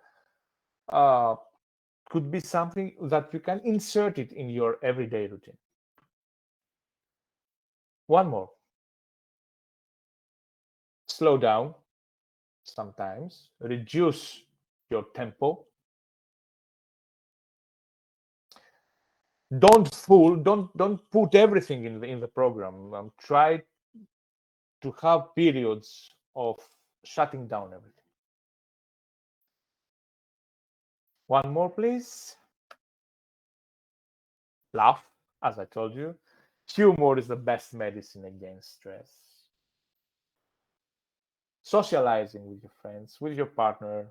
could be something that you can insert it in your everyday routine. One more. Slow down sometimes, reduce your tempo. Don't put everything in the program. Try to have periods of shutting down everything. One more, please. Laugh, as I told you. Humor is the best medicine against stress. Socializing with your friends, with your partner,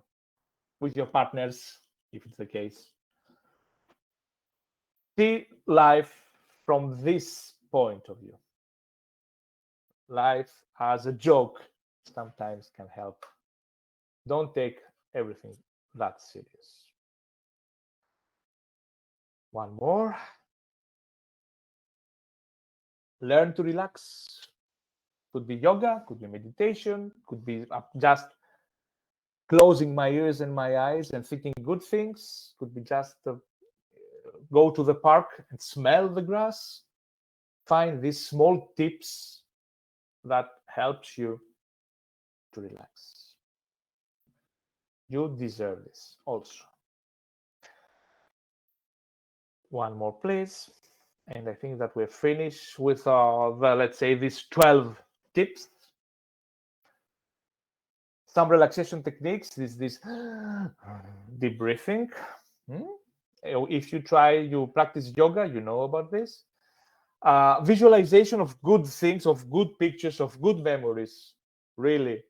with your partners, if it's the case. See life from this point of view. Life as a joke sometimes can help. Don't take everything that serious. One more. Learn to relax. Could be yoga, could be meditation, could be just closing my ears and my eyes and thinking good things, could be just go to the park and smell the grass. Find these small tips that helps you to relax. You deserve this also. One more, please. And I think that we're finished with let's say, these 12 tips. Some relaxation techniques, this deep breathing. If you practice yoga, you know about this. Visualization of good things, of good pictures, of good memories, really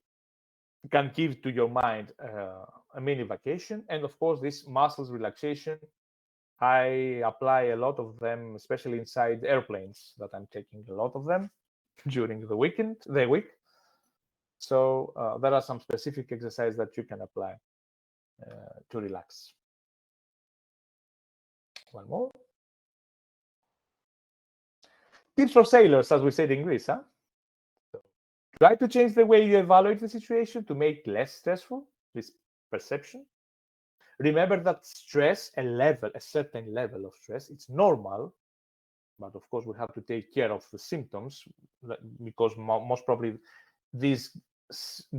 can give to your mind a mini vacation. And of course, this muscles relaxation, I apply a lot of them, especially inside airplanes, that I'm taking a lot of them during the week. So there are some specific exercises that you can apply to relax. One more. Tips for sailors, as we said in Greece, huh? So, try to change the way you evaluate the situation to make it less stressful, this perception. Remember that stress, a certain level of stress, it's normal, but of course we have to take care of the symptoms, because most probably this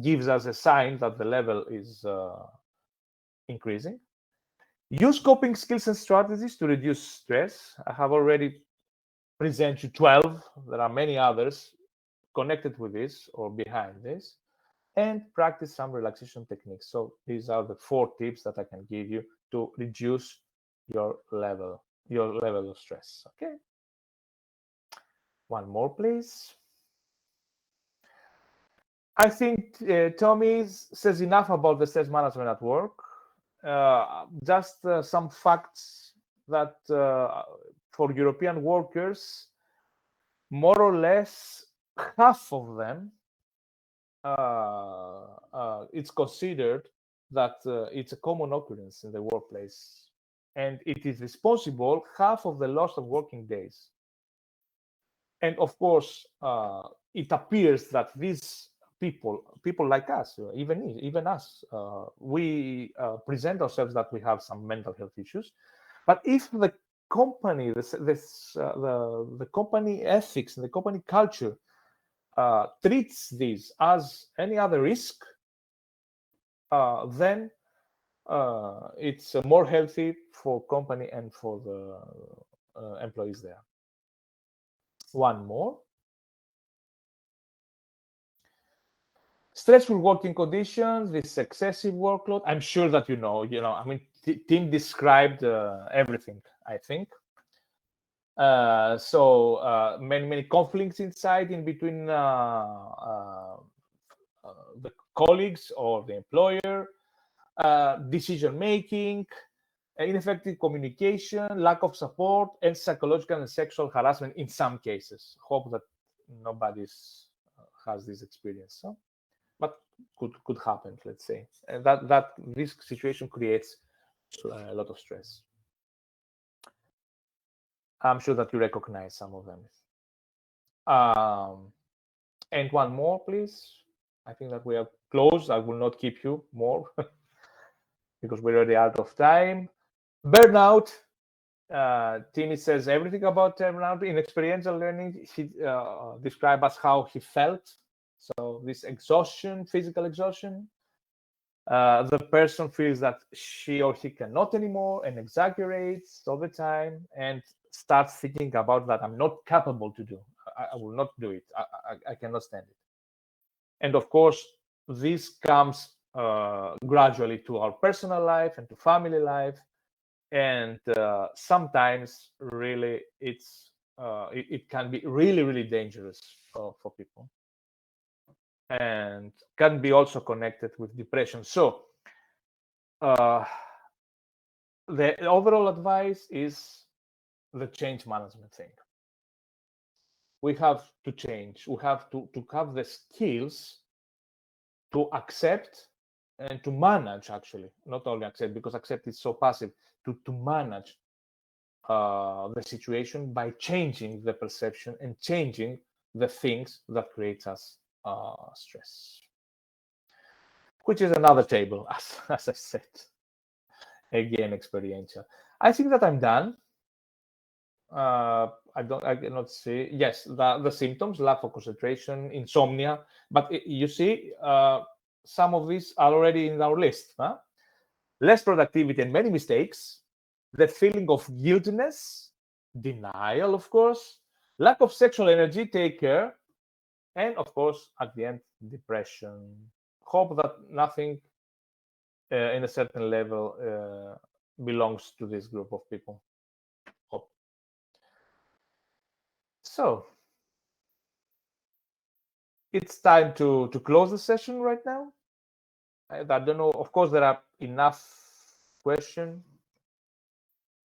gives us a sign that the level is increasing. Use coping skills and strategies to reduce stress. I have already presented you 12. There are many others connected with this or behind this. And practice some relaxation techniques. So these are the 4 tips that I can give you to reduce your level of stress. Okay. One more, please. I think Tommy says enough about the stress management at work. Just some facts that for European workers, more or less half of them, it's considered that it's a common occurrence in the workplace, and it is responsible half of the loss of working days. And of course, it appears that these people like us, even us, we present ourselves that we have some mental health issues. But if the company, the company ethics and the company culture treats this as any other risk, then it's more healthy for company and for the employees there. One more. Stressful working conditions, this excessive workload. I'm sure that you know. I mean, Tim described everything, I think. So many conflicts inside in between the colleagues or the employer, decision making, ineffective communication, lack of support, and psychological and sexual harassment in some cases. Hope that nobody has this experience. So, but could happen, let's say, and that this situation creates a lot of stress. I'm sure that you recognize some of them. And one more, please. I think that we are close. I will not keep you more. because we're already out of time. Burnout. Timmy says everything about burnout in experiential learning. He described us how he felt. So this exhaustion, physical exhaustion. The person feels that she or he cannot anymore and exaggerates all the time and starts thinking about that I'm not capable to do. I will not do it. I cannot stand it. And of course, this comes gradually to our personal life and to family life. And sometimes really it can be really, really dangerous for people. And can be also connected with depression. So the overall advice is the change management thing. We have to change. We have to have the skills to accept and to manage, actually, not only accept, because accept is so passive, to manage the situation by changing the perception and changing the things that create us stress, which is another table, as I said. Again, experiential. I think that I'm done. I cannot see. Yes, the symptoms: lack of concentration, insomnia. But you see, some of these are already in our list. Huh? Less productivity and many mistakes. The feeling of guiltiness, denial, of course, lack of sexual energy. Take care. And of course, at the end, depression. Hope that nothing in a certain level belongs to this group of people. Hope. So it's time to close the session right now. I don't know. Of course, there are enough questions.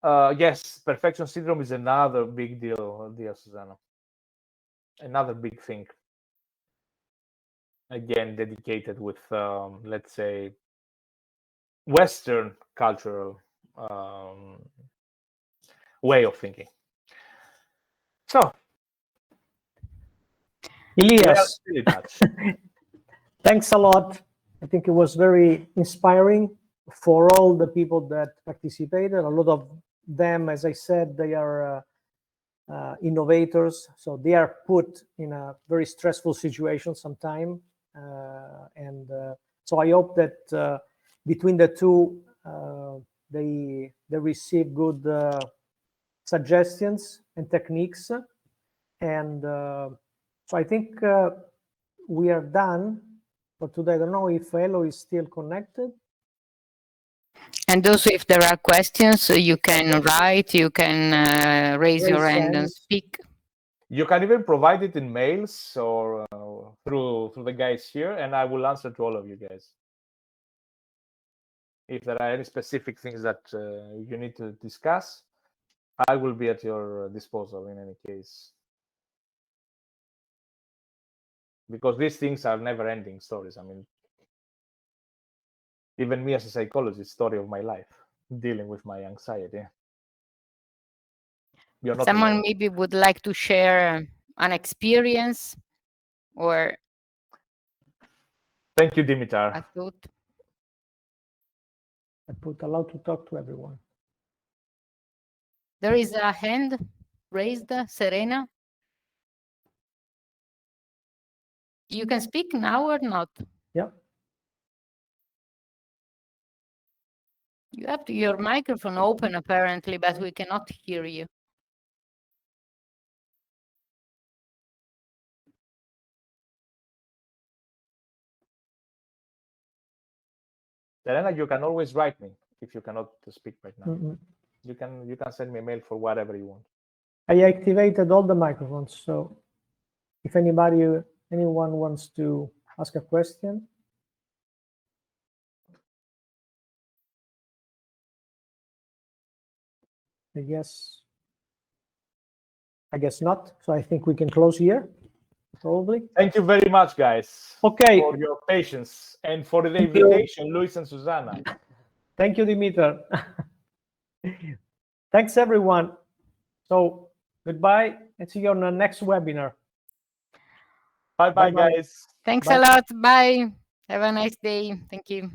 Yes, perfection syndrome is another big deal, dear Susanna. Another big thing. Again, dedicated with, let's say, Western cultural way of thinking. So, Elias, thanks a lot. I think it was very inspiring for all the people that participated. A lot of them, as I said, they are innovators, so they are put in a very stressful situation sometime, and so I hope that between the two they receive good suggestions and techniques, and so I think we are done for today. I don't know if Elo is still connected. And also, if there are questions, you can write, you can raise your hand and speak. You can even provide it in mails or through the guys here, and I will answer to all of you guys. If there are any specific things that you need to discuss, I will be at your disposal in any case. Because these things are never-ending stories. I mean, even me as a psychologist, story of my life, dealing with my anxiety. Someone maybe would like to share an experience or... Thank you, Dimitar. I thought. I put allowed to talk to everyone. There is a hand raised, Serena. You can speak now or not? Yeah. You have your microphone open apparently, but we cannot hear you. Serena, you can always write me if you cannot speak right now. Mm-hmm. You can send me a mail for whatever you want. I activated all the microphones, so if anyone wants to ask a question. I guess not. So I think we can close here, probably. Thank you very much, guys. Okay. For your patience and for the invitation, Luis and Susanna. Thank you, Dimitar. Thanks, everyone. So goodbye and see you on the next webinar. Bye-bye, guys. Thanks a lot. Bye. Have a nice day. Thank you.